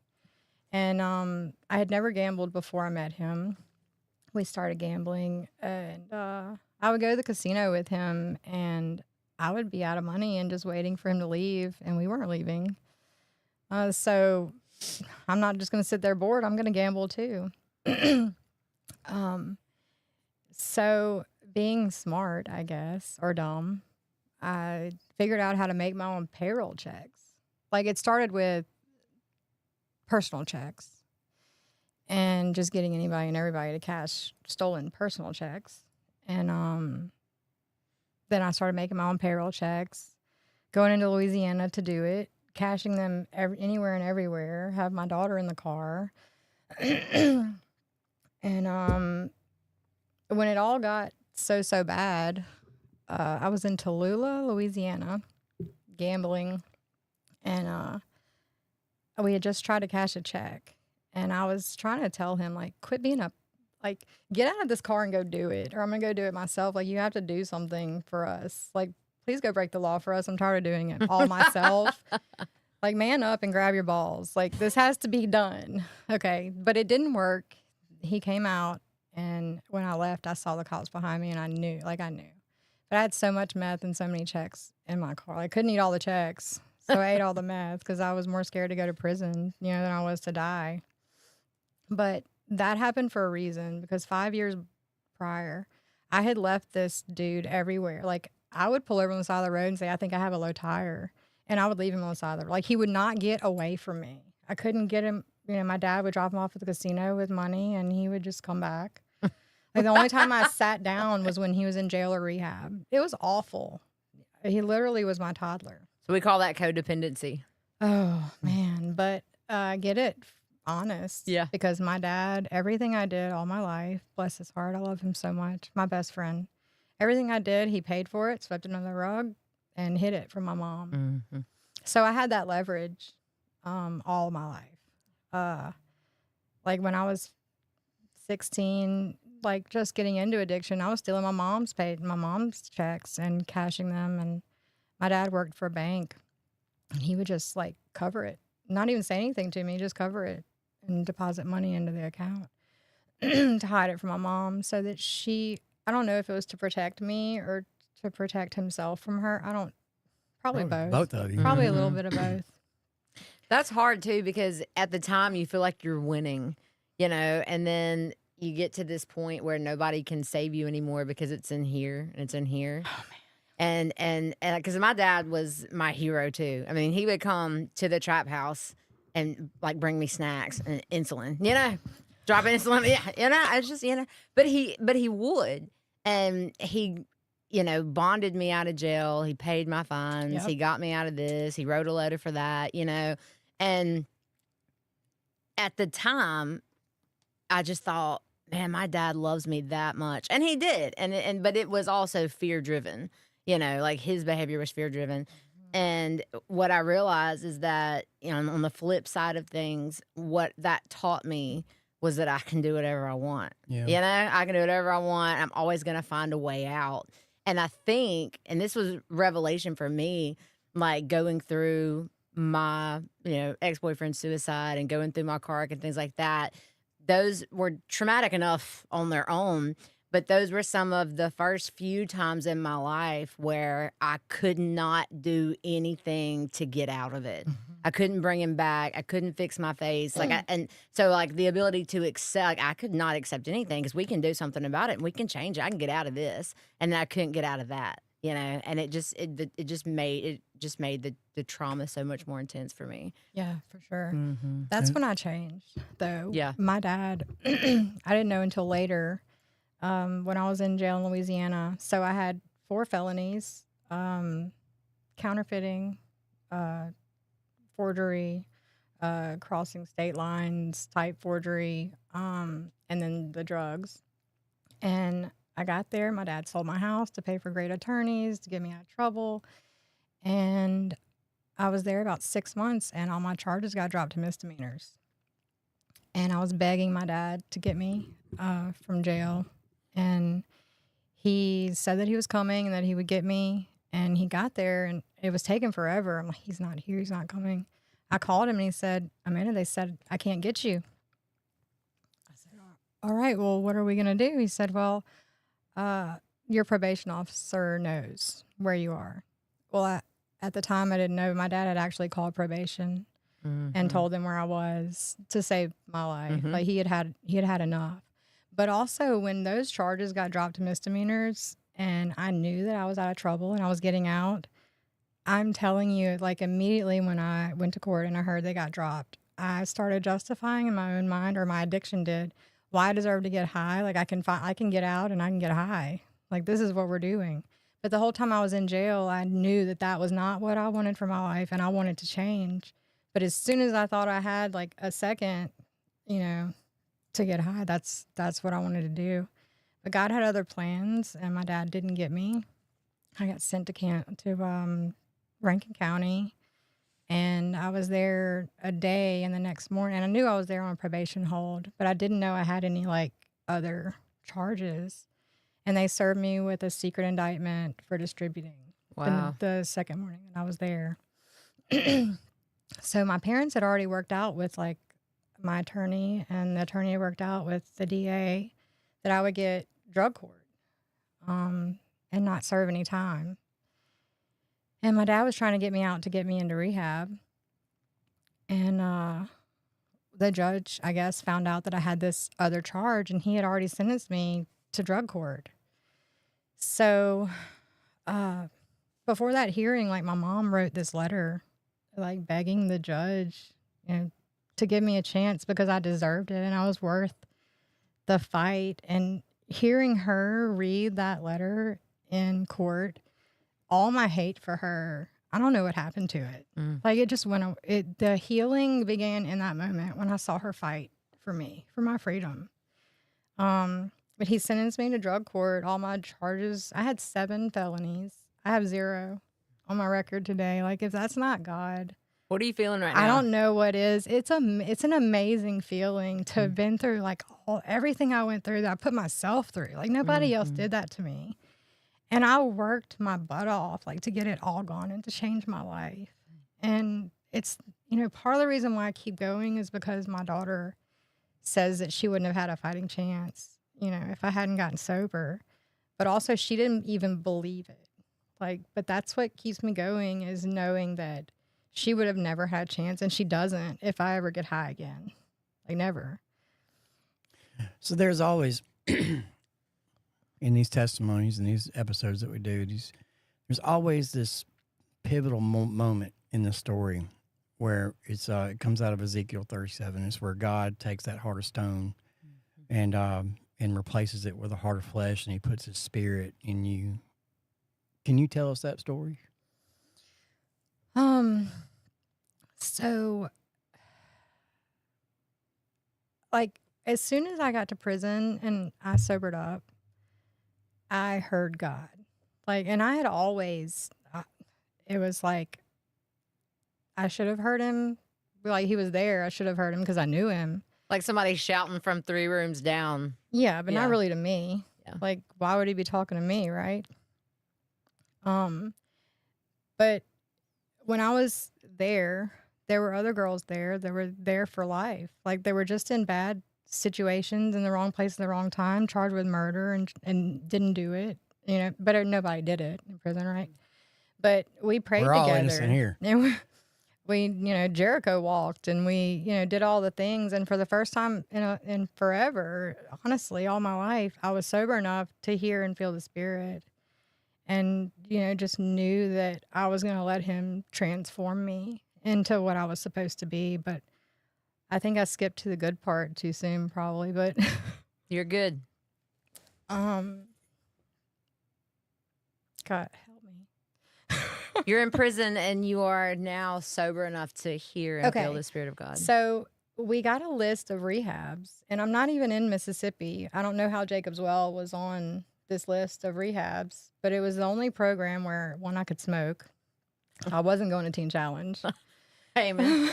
And I had never gambled before I met him. We started gambling. And I would go to the casino with him and I would be out of money and just waiting for him to leave, and we weren't leaving. So I'm not just going to sit there bored. I'm going to gamble too. So being smart, I guess, or dumb, I figured out how to make my own payroll checks. Like, it started with personal checks and just getting anybody and everybody to cash stolen personal checks. And then I started making my own payroll checks, going into Louisiana to do it, cashing them anywhere and everywhere, have my daughter in the car. And when it all got so bad, I was in Tallulah, Louisiana, gambling. And we had just tried to cash a check. And I was trying to tell him, like, quit being like, get out of this car and go do it, or I'm going to go do it myself. Like, you have to do something for us. Like, please go break the law for us. I'm tired of doing it all myself. Like, man up and grab your balls. Like, this has to be done. Okay. But it didn't work. He came out, and when I left, I saw the cops behind me, and I knew. But I had so much meth and so many checks in my car. I couldn't eat all the checks. So I ate all the meth because I was more scared to go to prison, than I was to die. But that happened for a reason, because 5 years prior, I had left this dude everywhere. Like, I would pull over on the side of the road and say, I think I have a low tire. And I would leave him on the side of the road. Like, he would not get away from me. I couldn't get him. My dad would drop him off at the casino with money, and he would just come back. Like, the only time I sat down was when he was in jail or rehab. It was awful. He literally was my toddler. So we call that codependency. Oh, man. But I get it. Honest. Yeah. Because my dad, everything I did all my life, bless his heart, I love him so much. My best friend. Everything I did, he paid for it, swept it under the rug, and hid it from my mom. Mm-hmm. So I had that leverage all my life. Like, when I was 16, like, just getting into addiction, I was stealing my mom's checks and cashing them. And my dad worked for a bank, and he would just, like, cover it. Not even say anything to me, just cover it and deposit money into the account to hide it from my mom, so that I don't know if it was to protect me or to protect himself from her. Probably both. Both of you. Probably a little bit of both. That's hard too, because at the time you feel like you're winning, and then you get to this point where nobody can save you anymore because it's in here and it's in here. Oh, man. And because my dad was my hero too. I mean, he would come to the trap house and, like, bring me snacks and insulin, drop insulin. Yeah, it's just, but he would. And he, bonded me out of jail. He paid my fines. Yep. He got me out of this. He wrote a letter for that, And at the time, I just thought, man, my dad loves me that much. And he did. But it was also fear driven. Like, his behavior was fear driven. And what I realized is that, on the flip side of things, what that taught me was that I can do whatever I want. Yeah. I can do whatever I want. I'm always going to find a way out. And I think, and this was revelation for me, like, going through my, ex-boyfriend's suicide and going through my car wreck and things like that, those were traumatic enough on their own. But those were some of the first few times in my life where I could not do anything to get out of it. Mm-hmm. I couldn't bring him back. I couldn't fix my face. And so, like, the ability to accept, like, I could not accept anything because we can do something about it and we can change it. I can get out of this. And I couldn't get out of that. you know, and it just made the trauma so much more intense for me. Yeah, for sure. Mm-hmm. That's when I changed, though. Yeah. My dad, I didn't know until later when I was in jail in Louisiana. So I had 4 felonies, counterfeiting, forgery, crossing state lines type forgery, and then the drugs. And I got there. My dad sold my house to pay for great attorneys to get me out of trouble. And I was there about 6 months, and all my charges got dropped to misdemeanors. And I was begging my dad to get me from jail. And he said that he was coming and that he would get me. And he got there, and it was taking forever. I'm like, he's not here. He's not coming. I called him, and he said, Amanda, they said, I can't get you. I said, all right, well, what are we going to do? He said, well, your probation officer knows where you are. Well, at the time, I didn't know. My dad had actually called probation and told them where I was to save my life. Like he had had enough. But also, when those charges got dropped to misdemeanors, and I knew that I was out of trouble and I was getting out, I'm telling you, like immediately when I went to court and I heard they got dropped, I started justifying in my own mind, or my addiction did, why I deserve to get high. Like I can get out and I can get high. Like this is what we're doing. But the whole time I was in jail, I knew that that was not what I wanted for my life, and I wanted to change. But as soon as I thought I had like a second, you know, to get high, that's what I wanted to do. But God had other plans, and my dad didn't get me. I got sent to Rankin County, and I was there a day, and the next morning, and I knew I was there on probation hold, but I didn't know I had any like other charges. And they served me with a secret indictment for distributing. Wow. The second morning that I was there. So my parents had already worked out with like my attorney, and the attorney worked out with the DA that I would get drug court and not serve any time. And my dad was trying to get me out to get me into rehab. And the judge, I guess, found out that I had this other charge, and he had already sentenced me to drug court. So before that hearing, like my mom wrote this letter, like begging the judge, you know, to give me a chance because I deserved it and I was worth the fight. And hearing her read that letter in court, all my hate for her, I don't know what happened to it. Like it just went, the healing began in that moment when I saw her fight for me, for my freedom. But he sentenced me to drug court. All my charges, I had 7 felonies. I have 0 on my record today. Like if that's not God, What are you feeling right now? I don't know what is. It's an amazing feeling to have been through like everything I went through that I put myself through. Like nobody else did that to me. And I worked my butt off like to get it all gone and to change my life. And it's, you know, part of the reason why I keep going is because my daughter says that she wouldn't have had a fighting chance, you know, if I hadn't gotten sober. But also she didn't even believe it. Like, but that's what keeps me going, is knowing that she would have never had a chance, and she doesn't if I ever get high again. Like never. So there's always in these testimonies and these episodes that we do, there's always this pivotal moment in the story where it comes out of Ezekiel 37. It's where God takes that heart of stone and replaces it with a heart of flesh, and he puts his spirit in you. Can you tell us that story? So like as soon as I got to prison and I sobered up, I heard God. Like, and I had always, it was like, I should have heard him. Like he was there. I should have heard him because I knew him. Like somebody shouting from 3 rooms down. Yeah, but Yeah. not really to me. Yeah. Like, why would he be talking to me, right? But when I was there were other girls there that were there for life. Like they were just in bad situations in the wrong place at the wrong time, charged with murder and didn't do it. You know, but nobody did it in prison, right? But we prayed We're together. all innocent here. And we, you know, Jericho walked, and we, you know, did all the things. And for the first time in forever, honestly, all my life, I was sober enough to hear and feel the Spirit. and, just knew that I was going to let him transform me into what I was supposed to be. But I think I skipped to the good part too soon, probably. But You're good. God help me. You're in prison and you are now sober enough to hear and feel Okay. the Spirit of God. So we got a list of rehabs, and I'm not even in Mississippi. I don't know how Jacob's Well was on this list of rehabs, but it was the only program where, one, I could smoke. I wasn't going to Teen Challenge. Amen.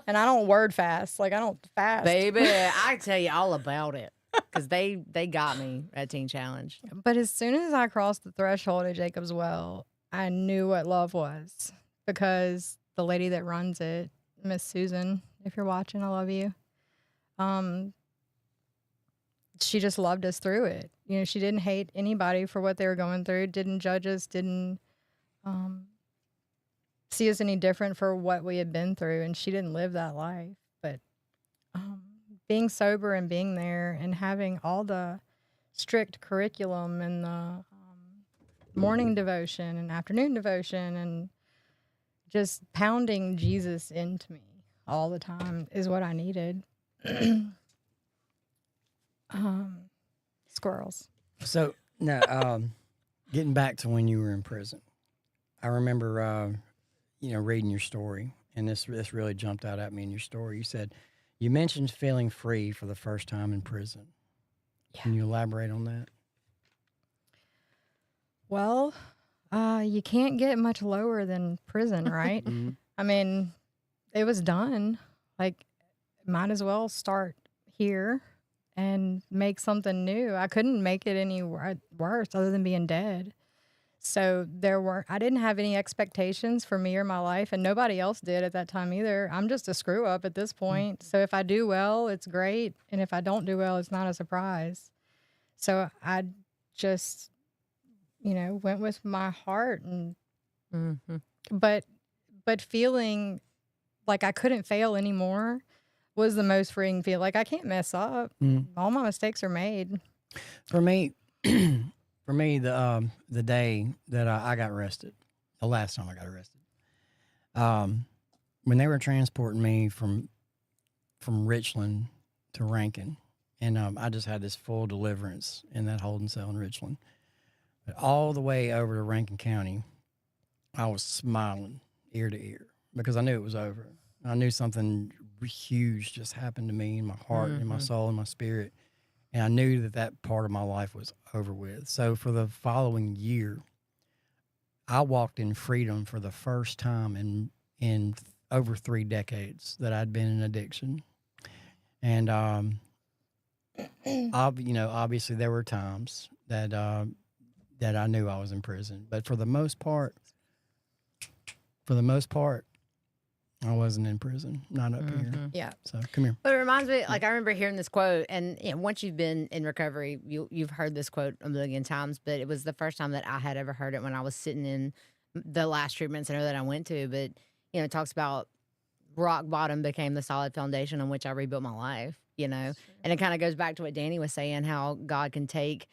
And I don't word fast. Like, I don't fast. Baby, I tell you all about it. Because they got me at Teen Challenge. But as soon as I crossed the threshold at Jacob's Well, I knew what love was, because the lady that runs it, Miss Susan, if you're watching, I love you. She just loved us through it. She didn't hate anybody for what they were going through, didn't judge us, didn't see us any different for what we had been through, and she didn't live that life. But being sober and being there and having all the strict curriculum and the morning devotion and afternoon devotion and just pounding Jesus into me all the time is what I needed. Squirrels. So now, getting back to when you were in prison, I remember, reading your story, and this really jumped out at me in your story. You said you mentioned feeling free for the first time in prison. Yeah. Can you elaborate on that? Well, you can't get much lower than prison, right? Mm-hmm. I mean, it was done. Like, might as well start here and make something new. I couldn't make it any worse other than being dead. So I didn't have any expectations for me or my life, and nobody else did at that time either. I'm just a screw up at this point. So if I do well, it's great. And if I don't do well, it's not a surprise. So I just, went with my heart, and but feeling like I couldn't fail anymore was the most freeing feel. Like, I can't mess up. All my mistakes are made. For me, the day that I got arrested, the last time I got arrested, when they were transporting me from Richland to Rankin, and I just had this full deliverance in that holding cell in Richland. But all the way over to Rankin County, I was smiling ear to ear because I knew it was over. I knew something huge just happened to me in my heart, in my soul, in my spirit. And I knew that part of my life was over with. So for the following year, I walked in freedom for the first time in over 3 decades that I'd been in addiction. And, obviously there were times that I knew I was in prison. But for the most part, I wasn't in prison, not up here. Yeah. So come here. But it reminds me, like, I remember hearing this quote, and once you've been in recovery, you've heard this quote a million times, but it was the first time that I had ever heard it when I was sitting in the last treatment center that I went to. But, it talks about rock bottom became the solid foundation on which I rebuilt my life, And it kind of goes back to what Danny was saying, how God can take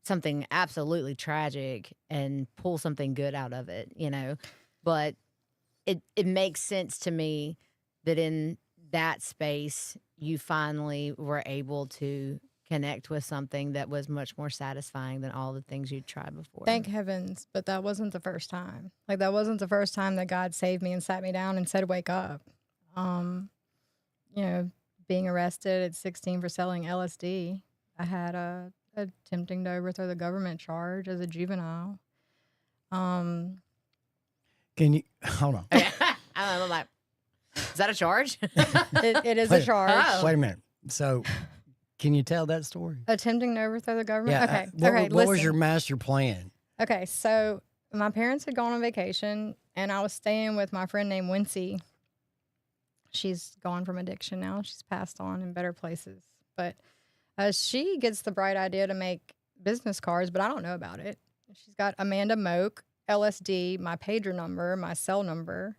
something absolutely tragic and pull something good out of it, But it makes sense to me that in that space, you finally were able to connect with something that was much more satisfying than all the things you'd tried before. Thank heavens, but that wasn't the first time. Like, that wasn't the first time that God saved me and sat me down and said, wake up. Being arrested at 16 for selling LSD, I had attempting to overthrow the government charge as a juvenile. Can you hold on? I'm like, is that a charge? It is a charge. Oh. Wait a minute. So, can you tell that story? Attempting to overthrow the government? Yeah. Okay. What was your master plan? Okay, so my parents had gone on vacation, and I was staying with my friend named Wincy. She's gone from addiction now. She's passed on in better places. But she gets the bright idea to make business cards, but I don't know about it. She's got Amanda Moak, LSD, my pager number, my cell number.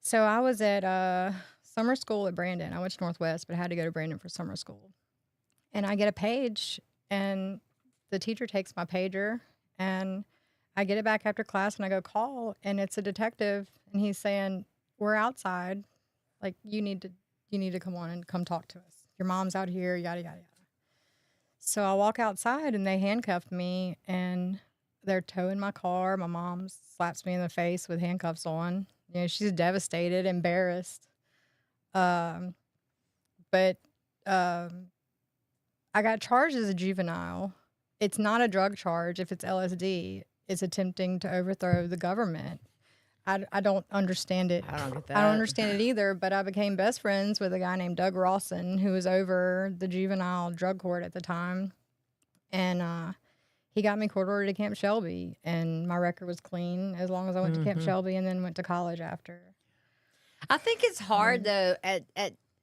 So I was at summer school at Brandon. I went to Northwest, but I had to go to Brandon for summer school. And I get a page, and the teacher takes my pager And I get it back after class and I go call, and it's a detective, and he's saying, "We're outside. Like, you need to come on and come talk to us. Your mom's out here, yada, yada, yada." So I walk outside and they handcuffed me and they're towing my car. My mom slaps me in the face with handcuffs on. You know, she's devastated, embarrassed. Um, but I got charged as a juvenile. It's not a drug charge if it's LSD. It's attempting to overthrow the government. I don't understand it. I don't get that. I don't understand it either, but I became best friends with a guy named Doug Rawson, who was over the juvenile drug court at the time. And he got me court ordered to Camp Shelby, and my record was clean as long as I went to Camp Shelby and then went to college after. I think it's hard, though, at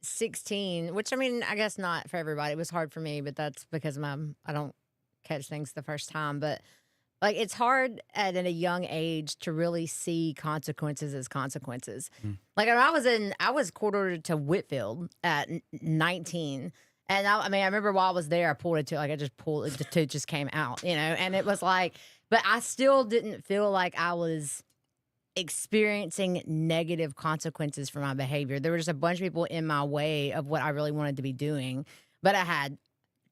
16, which, I mean, I guess not for everybody. It was hard for me, but that's because I don't catch things the first time. But like, it's hard at a young age to really see consequences as consequences. Like, when I was court ordered to Whitfield at 19. And I remember while I was there, I pulled it to, like, I just pulled it, the tooth just came out, you know? And it was like, but I still didn't feel like I was experiencing negative consequences for my behavior. There were just a bunch of people in my way of what I really wanted to be doing. But I had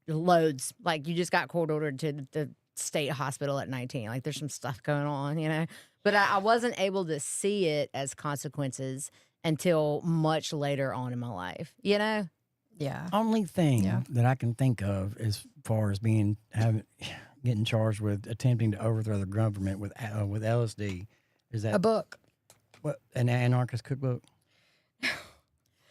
loads. Like, you just got court ordered to the state hospital at 19. Like, there's some stuff going on, you know? But I wasn't able to see it as consequences until much later on in my life, you know? Yeah. Only thing that I can think of as far as getting charged with attempting to overthrow the government with LSD is that A book. what, an anarchist cookbook?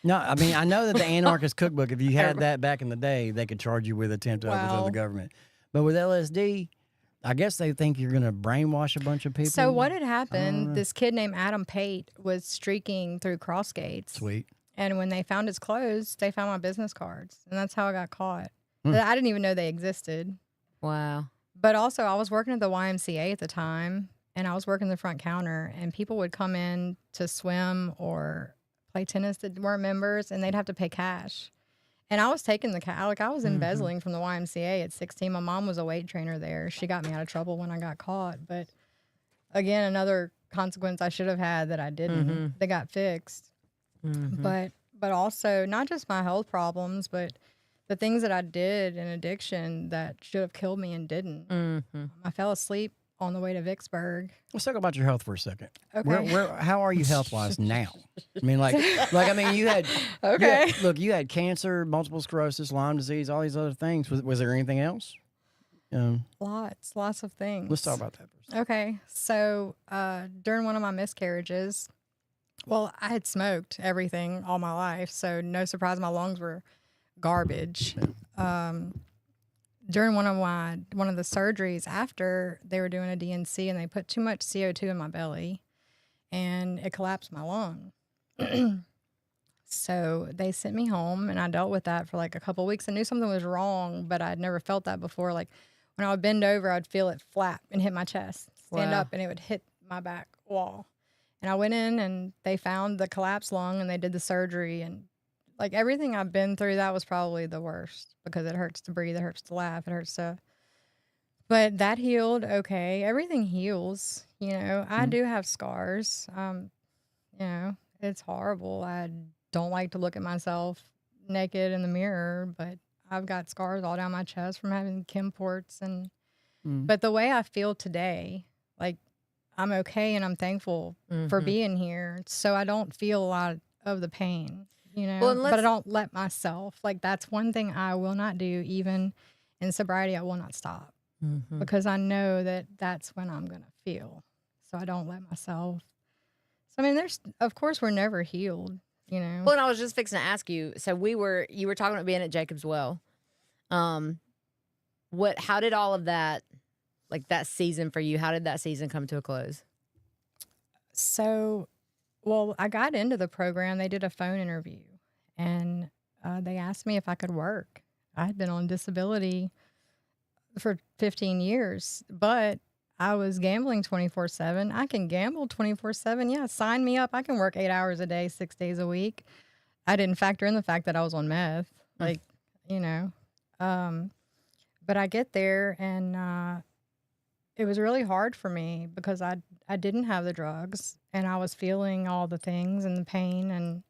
No, I mean, I know that the anarchist cookbook, if you had that back in the day, they could charge you with attempt to overthrow the government. But with LSD, I guess they think you're going to brainwash a bunch of people. So what had happened, this kid named Adam Pate was streaking through cross gates. Sweet. And when they found his clothes, they found my business cards. And that's how I got caught. I didn't even know they existed. Wow. But also, I was working at the YMCA at the time, and I was working the front counter, and people would come in to swim or play tennis that weren't members, and they'd have to pay cash. And I was taking the cash. Like, I was embezzling from the YMCA at 16. My mom was a weight trainer there. She got me out of trouble when I got caught. But again, another consequence I should have had that I didn't. They got fixed. But also, not just my health problems, but the things that I did in addiction that should have killed me and didn't. I fell asleep on the way to Vicksburg. Let's talk about your health for a second. Okay. How are you health-wise now? I mean, you had you had cancer, multiple sclerosis, Lyme disease, all these other things. Was there anything else? Lots of things. Let's talk about that for a second. Okay, so during one of my miscarriages, well, I had smoked everything all my life, so no surprise my lungs were garbage. During one of the surgeries after, they were doing a DNC and they put too much CO2 in my belly and it collapsed my lung. So they sent me home and I dealt with that for like a couple of weeks. I knew something was wrong, but I'd never felt that before. Like, when I would bend over, I'd feel it flap and hit my chest, stand up, and it would hit my back wall. And I went in and they found the collapsed lung and they did the surgery, and like everything I've been through, that was probably the worst because it hurts to breathe, it hurts to laugh, it hurts to. But that healed okay. Everything heals, you know. I do have scars. You know, it's horrible. I don't like to look at myself naked in the mirror, but I've got scars all down my chest from having Kim ports and. But the way I feel today, like, I'm okay and I'm thankful for being here. So I don't feel a lot of the pain, you know, but I don't let myself. Like, that's one thing I will not do. Even in sobriety, I will not stop because I know that that's when I'm going to feel. So I don't let myself. So, I mean, of course, we're never healed, you know. Well, and I was just fixing to ask you. So you were talking about being at Jacob's Well. How did all of that, like that season for you, how did that season come to a close? So, well, I got into the program. They did a phone interview, and they asked me if I could work. I had been on disability for 15 years, but I was gambling 24/7. I can gamble 24/7. Yeah, sign me up. I can work 8 hours a day, 6 days a week. I didn't factor in the fact that I was on meth, like, you know. But I get there, and it was really hard for me because I didn't have the drugs and I was feeling all the things and the pain and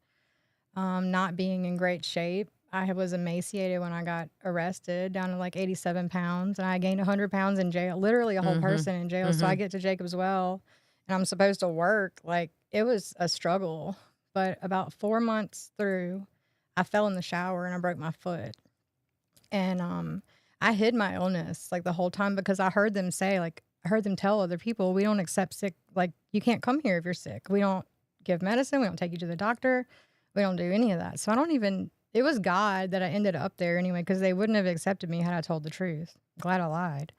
not being in great shape. I was emaciated when I got arrested, down to like 87 pounds, and I gained 100 pounds in jail, literally a whole person in jail. So I get to Jacob's Well, and I'm supposed to work. Like, it was a struggle. But about 4 months through, I fell in the shower and I broke my foot. And I hid my illness like the whole time because I heard them say, like, I heard them tell other people, we don't accept sick. Like, you can't come here if you're sick. We don't give medicine. We don't take you to the doctor. We don't do any of that. So it was God that I ended up there anyway, because they wouldn't have accepted me had I told the truth. I'm glad I lied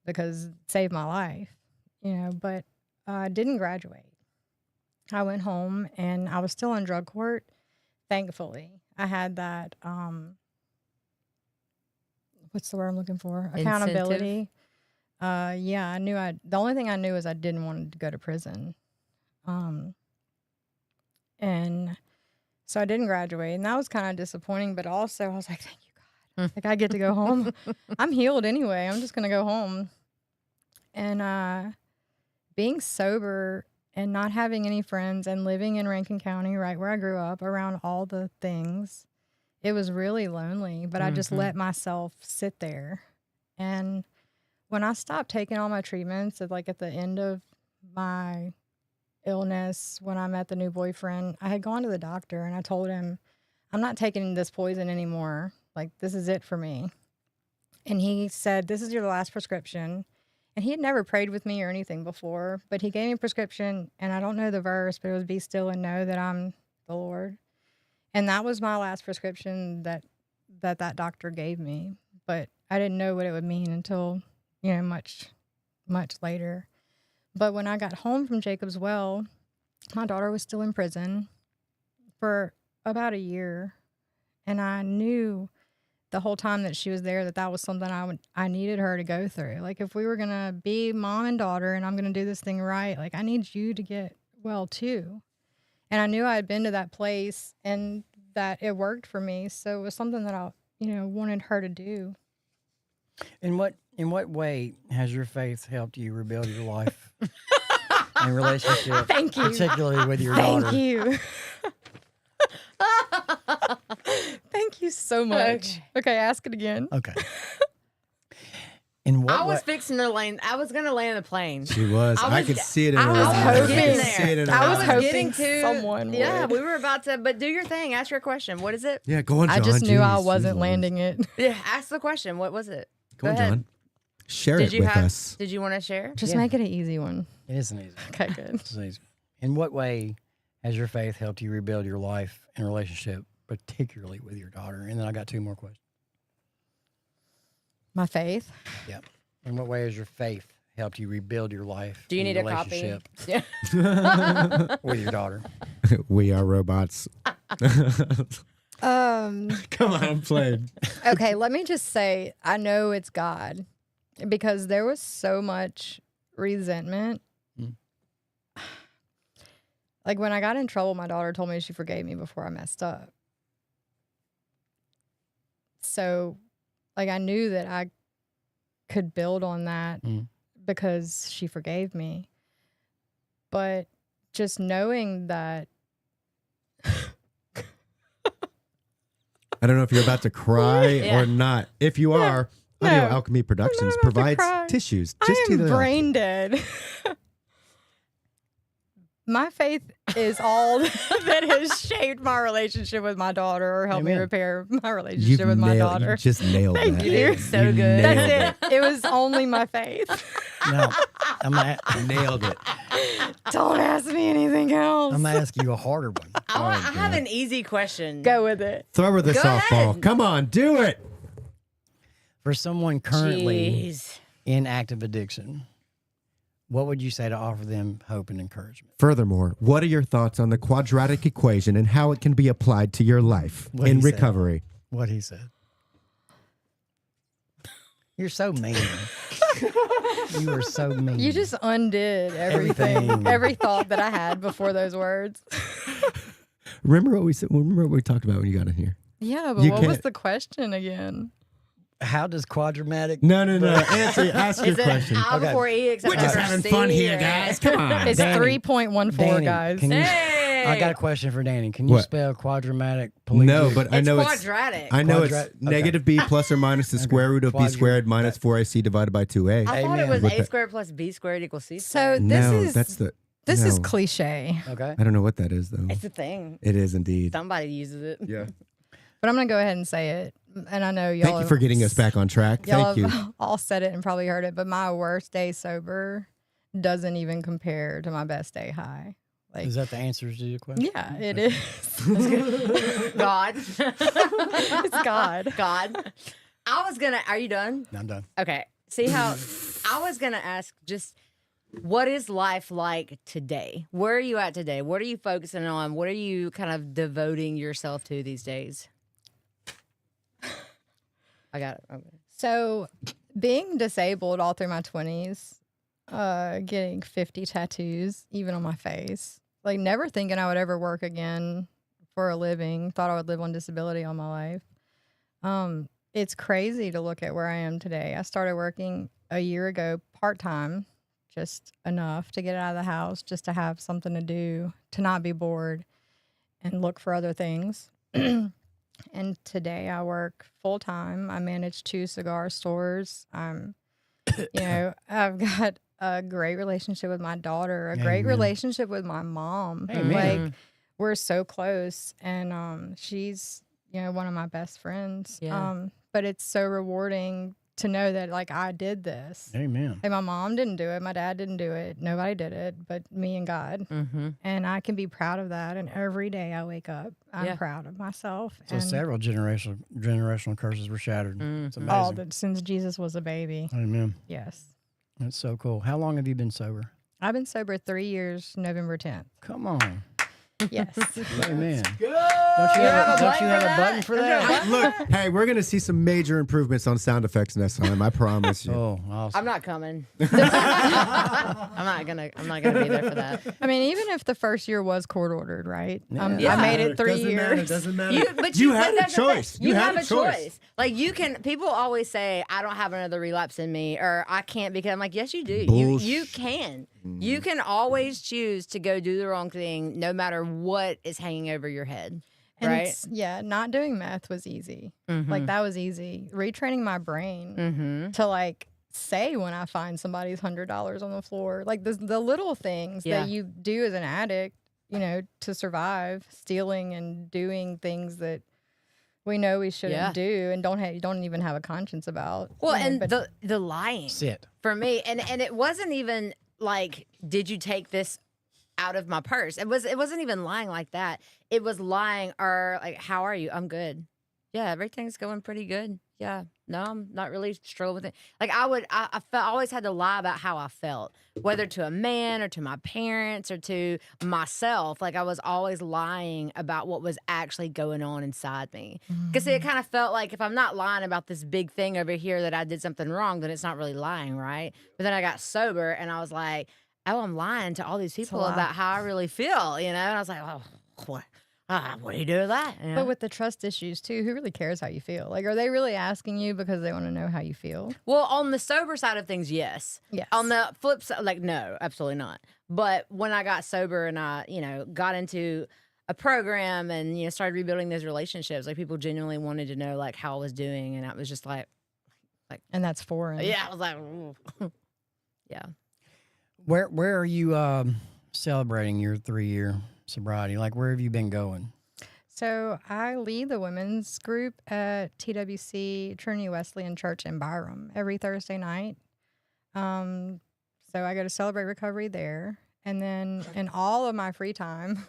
because it saved my life, but I didn't graduate. I went home and I was still in drug court. Thankfully, I had that, what's the word I'm looking for? Accountability. Yeah, the only thing I knew is I didn't want to go to prison. And so I didn't graduate, and that was kind of disappointing, but also I was like, thank you, God. Like, I get to go home. I'm healed anyway. I'm just going to go home. And being sober and not having any friends and living in Rankin County, right where I grew up, around all the things, it was really lonely, but I just let myself sit there. And when I stopped taking all my treatments, at the end of my illness, when I met the new boyfriend, I had gone to the doctor and I told him, I'm not taking this poison anymore. Like, this is it for me. And he said, this is your last prescription. And he had never prayed with me or anything before, but he gave me a prescription, and I don't know the verse, but it was be still and know that I'm the Lord. And that was my last prescription that doctor gave me. But I didn't know what it would mean until, much, much later. But when I got home from Jacob's Well, my daughter was still in prison for about a year. And I knew the whole time that she was there that was something I needed her to go through. Like, if we were going to be mom and daughter and I'm going to do this thing right, like, I need you to get well too. And I knew I had been to that place and that it worked for me. So it was something that I, wanted her to do. In what way has your faith helped you rebuild your life and relationship? Thank you. Particularly with your daughter. Thank you. Thank you so much. Okay, ask it again. Okay. In what I was way? fixing to land. I was going to land the plane. She was. I could see it in her I was eyes. hoping I could there. see it in her I was eyes. hoping to someone Yeah, would. we were about to. But do your thing. Ask your question. What is it? Yeah, go on, John. I just knew I Jeez, wasn't jeez, landing it. Yeah, ask the question. What was it? Go on, ahead. John. Share it with us. Did you want to share? Just Yeah. make it an easy one. It isn't easy. Okay, good. It's easy. In what way has your faith helped you rebuild your life and relationship, particularly with your daughter? And then I got two more questions. My faith. Yeah. In what way has your faith helped you rebuild your life? Do you and need a copy? relationship Yeah. with your daughter? We are robots. Um. Come on, I'm playing. Okay, let me just say, I know it's God because there was so much resentment. Mm. Like, when I got in trouble, my daughter told me she forgave me before I messed up. So, like, I knew that I could build on that because she forgave me. But just knowing that, I don't know if you're about to cry Yeah. or not. If you are, No, Audio Alchemy Productions about to provides cry. tissues. I Just to am the brain dead. My faith is all that has shaped my relationship with my daughter or helped me Amen. repair my relationship with my daughter. You just nailed Thank that. you. did so good. nailed That's it. It was only my faith. Now, I'm gonna Nailed it. Don't ask me anything else. ask you a harder one. I have an easy question. Go with it. Throw her the Go softball. ahead. Come on, do it. For someone currently Jeez. in active addiction, what would you say to offer them hope and encouragement? Furthermore, what are your thoughts on the quadratic equation and how it can be applied to your life What in he said. recovery? What he said. You're so mean. You are so mean. You just undid everything, Everything. every thought that I had before those words. Remember what we said? Remember what we talked about when you got in here? Yeah, but You what was can't- the question again? How does quadramatic? No. Ask your Is it question. I Okay. before E except We're just for having C, fun here, or- guys. Come on. It's Danny. 3.14, Danny, guys. can you? Hey, I got a question for Danny. Can you What? spell quadramatic? Please? No, but I It's know quadratic. I know Quadrat- it's negative b plus or minus the square root of b squared minus 4ac divided by 2a. I thought it Amen. was With A that- squared plus B squared equals C So squared. this No, is that's the. this is no. cliche, Okay. I don't know what that is though. It's a thing. It is indeed. Somebody uses it. Yeah. but I'm gonna go ahead and say it. And I know y'all. Thank you for getting us back on track. Y'all Thank you. have all said it and probably heard it, but my worst day sober doesn't even compare to my best day high. Like, Is that the answers to your question? yeah, it is. God. It's God. God. I was gonna. Are you done? I'm done. Okay. See how I was gonna ask just what is life like today? Where are you at today? What are you focusing on? What are you kind of devoting yourself to these days? I got it. Okay. So, being disabled all through my 20s, getting 50 tattoos, even on my face, like never thinking I would ever work again for a living, thought I would live on disability all my life. It's crazy to look at where I am today. I started working a year ago part-time, just enough to get out of the house, just to have something to do, to not be bored and look for other things. And today I work full time. I manage 2 cigar stores. I've got a great relationship with my daughter, a great Amen. relationship with my mom. Amen. Like we're so close, and she's one of my best friends. Yeah. But it's so rewarding to know that like I did this. Amen. Like my mom didn't do it, my dad didn't do it, nobody did it, but me and God. Mm-hmm. And I can be proud of that. And every day I wake up, I'm Yeah. proud of myself. So and several generational curses were shattered. It's amazing. all that since Jesus was a baby. Amen. Yes. That's so cool. How long have you been sober? I've been sober 3 years, November 10th. Come on. Yes. Amen. Don't you have a button for that? Look, hey, we're gonna see some major improvements on sound effects next time. I promise you. Oh, awesome. I'm not coming. I'm not gonna be there for that. I mean, even if the first year was court ordered, right? Yeah. I made it 3 Doesn't matter, years. doesn't matter. You had but a that's the thing. choice. You had have a choice. Like you can. People always say, "I don't have another relapse in me," or "I can't," because I'm like, "Yes, you do. You can. You can always choose to go do the wrong thing, no matter what is hanging over your head." And Right? yeah, not doing meth was easy. Mm-hmm. Like that was easy. Retraining my brain Mm-hmm. to like say when I find somebody's $100 on the floor, like the little things Yeah. that you do as an addict, to survive, stealing and doing things that we know we shouldn't Yeah. do and don't even have a conscience about. Well, you know, and but the lying Sit. for me, and it wasn't even like, "Did you take this out of my purse?" It wasn't even lying like that. It was lying or like, "How are you? I'm good. Yeah, everything's going pretty good. Yeah, no, I'm not really struggling with it." Like I always had to lie about how I felt, whether to a man or to my parents or to myself. Like I was always lying about what was actually going on inside me. Because it kind of felt like if I'm not lying about this big thing over here that I did something wrong, then it's not really lying, right? But then I got sober and I was like, "Oh, I'm lying to all these people lie. about how I really feel," And I was like, "Oh, what do you do with that?" You know? But with the trust issues too, who really cares how you feel? Like, are they really asking you because they want to know how you feel? Well, on the sober side of things, yes. Yes. On the flip side, like, no, absolutely not. But when I got sober and I, got into a program and, started rebuilding those relationships, like people genuinely wanted to know like how I was doing. And I was just like, And that's foreign. yeah, I was like, "Ooh." Yeah. Where are you celebrating your 3-year sobriety? Like, where have you been going? So I lead the women's group at TWC Trinity Wesleyan Church in Byram every Thursday night. So I go to celebrate recovery there. And then in all of my free time,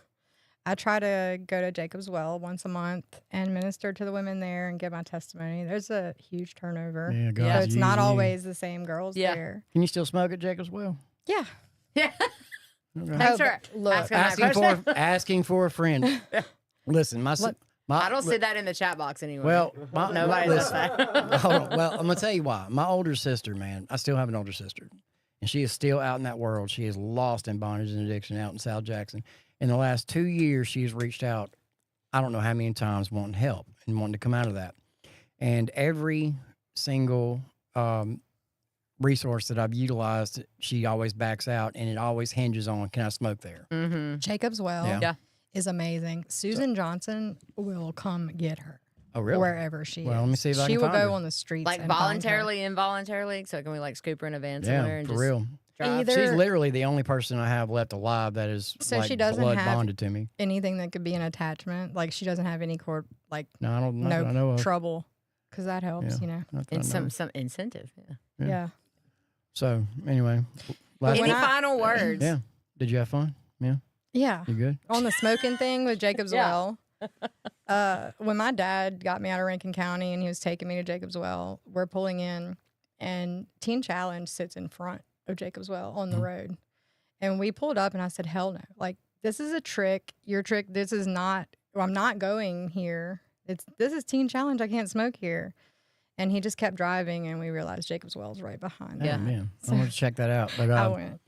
I try to go to Jacob's Well once a month and minister to the women there and give my testimony. There's a huge turnover. Yeah, So God's it's not using you. always the same girls Yeah. there. Can you still smoke at Jacob's Well? Yeah. Yeah. Okay. Thanks for but look, asking that question. Asking for a friend. Listen, my I don't see that in the chat box anymore. Well, Nobody does listen, that. hold on. Well, I'm gonna tell you why. My older sister, man, I still have an older sister, and she is still out in that world. She is lost in bondage and addiction out in South Jackson. In the last 2 years, she has reached out, I don't know how many times, wanting help and wanting to come out of that. And every single resource that I've utilized, she always backs out, and it always hinges on, can I smoke there? Mm-hmm. Jacob's Well Yeah. is amazing. Susan Johnson will come get her Oh, really? wherever she Well, is. let me see if I She can will find go her. on the streets. Like and find her. voluntarily, involuntarily. So can we like scoop her in a van somewhere Yeah, and for just real. drive? She's Either- literally the only person I have left alive that is So like she doesn't blood have- bonded to me. Anything that could be an attachment. Like she doesn't have any No, I don't. Not that I know of. trouble. Because that helps, Yeah. you know. Not that I And know some of. incentive. Yeah. Yeah. Yeah. So anyway, last Any when I- final words? yeah. Did you have fun? Yeah. Yeah. You good? On the smoking thing with Jacob's Yeah. Well, when my dad got me out of Rankin County and he was taking me to Jacob's Well, we're pulling in and Teen Challenge sits in front of Jacob's Well on the road. And we pulled up and I said, hell no. Like, this is a trick. Your trick. This is not, I'm not going here. This is Teen Challenge. I can't smoke here. And he just kept driving and we realized Jacob's Well is right behind. Oh, Yeah. man. So- I want to check that out. But I went.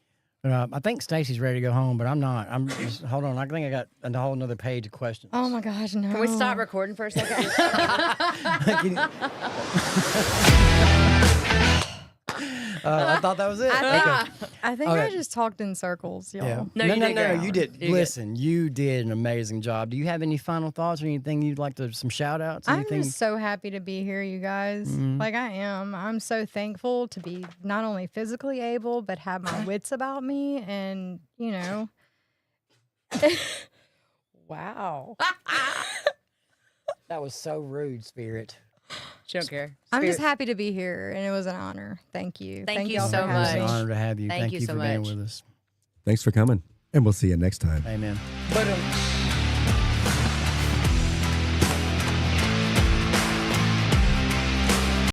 I think Stacy's ready to go home, but I'm not. I'm just, hold on. I think I got a whole another page of questions. Oh my gosh, no. Can we stop recording for a second? I thought that was it. Okay. I think I Okay. just talked in circles, y'all. Yeah. No, you did great. You did. You did. Listen, you did an amazing job. Do you have any final thoughts or anything you'd like to, some shout outs? I'm Anything? just so happy to be here, you guys. Mhm. Like I am. I'm so thankful to be not only physically able, but have my wits about me. And, you know, wow. That was so rude, Spirit. She don't care. I'm just Spirit. happy to be here, and it was an honor. Thank you. Thank you y'all so for It having was much. an me. honor to have you. Thank you you so for being much. with us. Thanks for coming, and we'll see you next time. Amen. But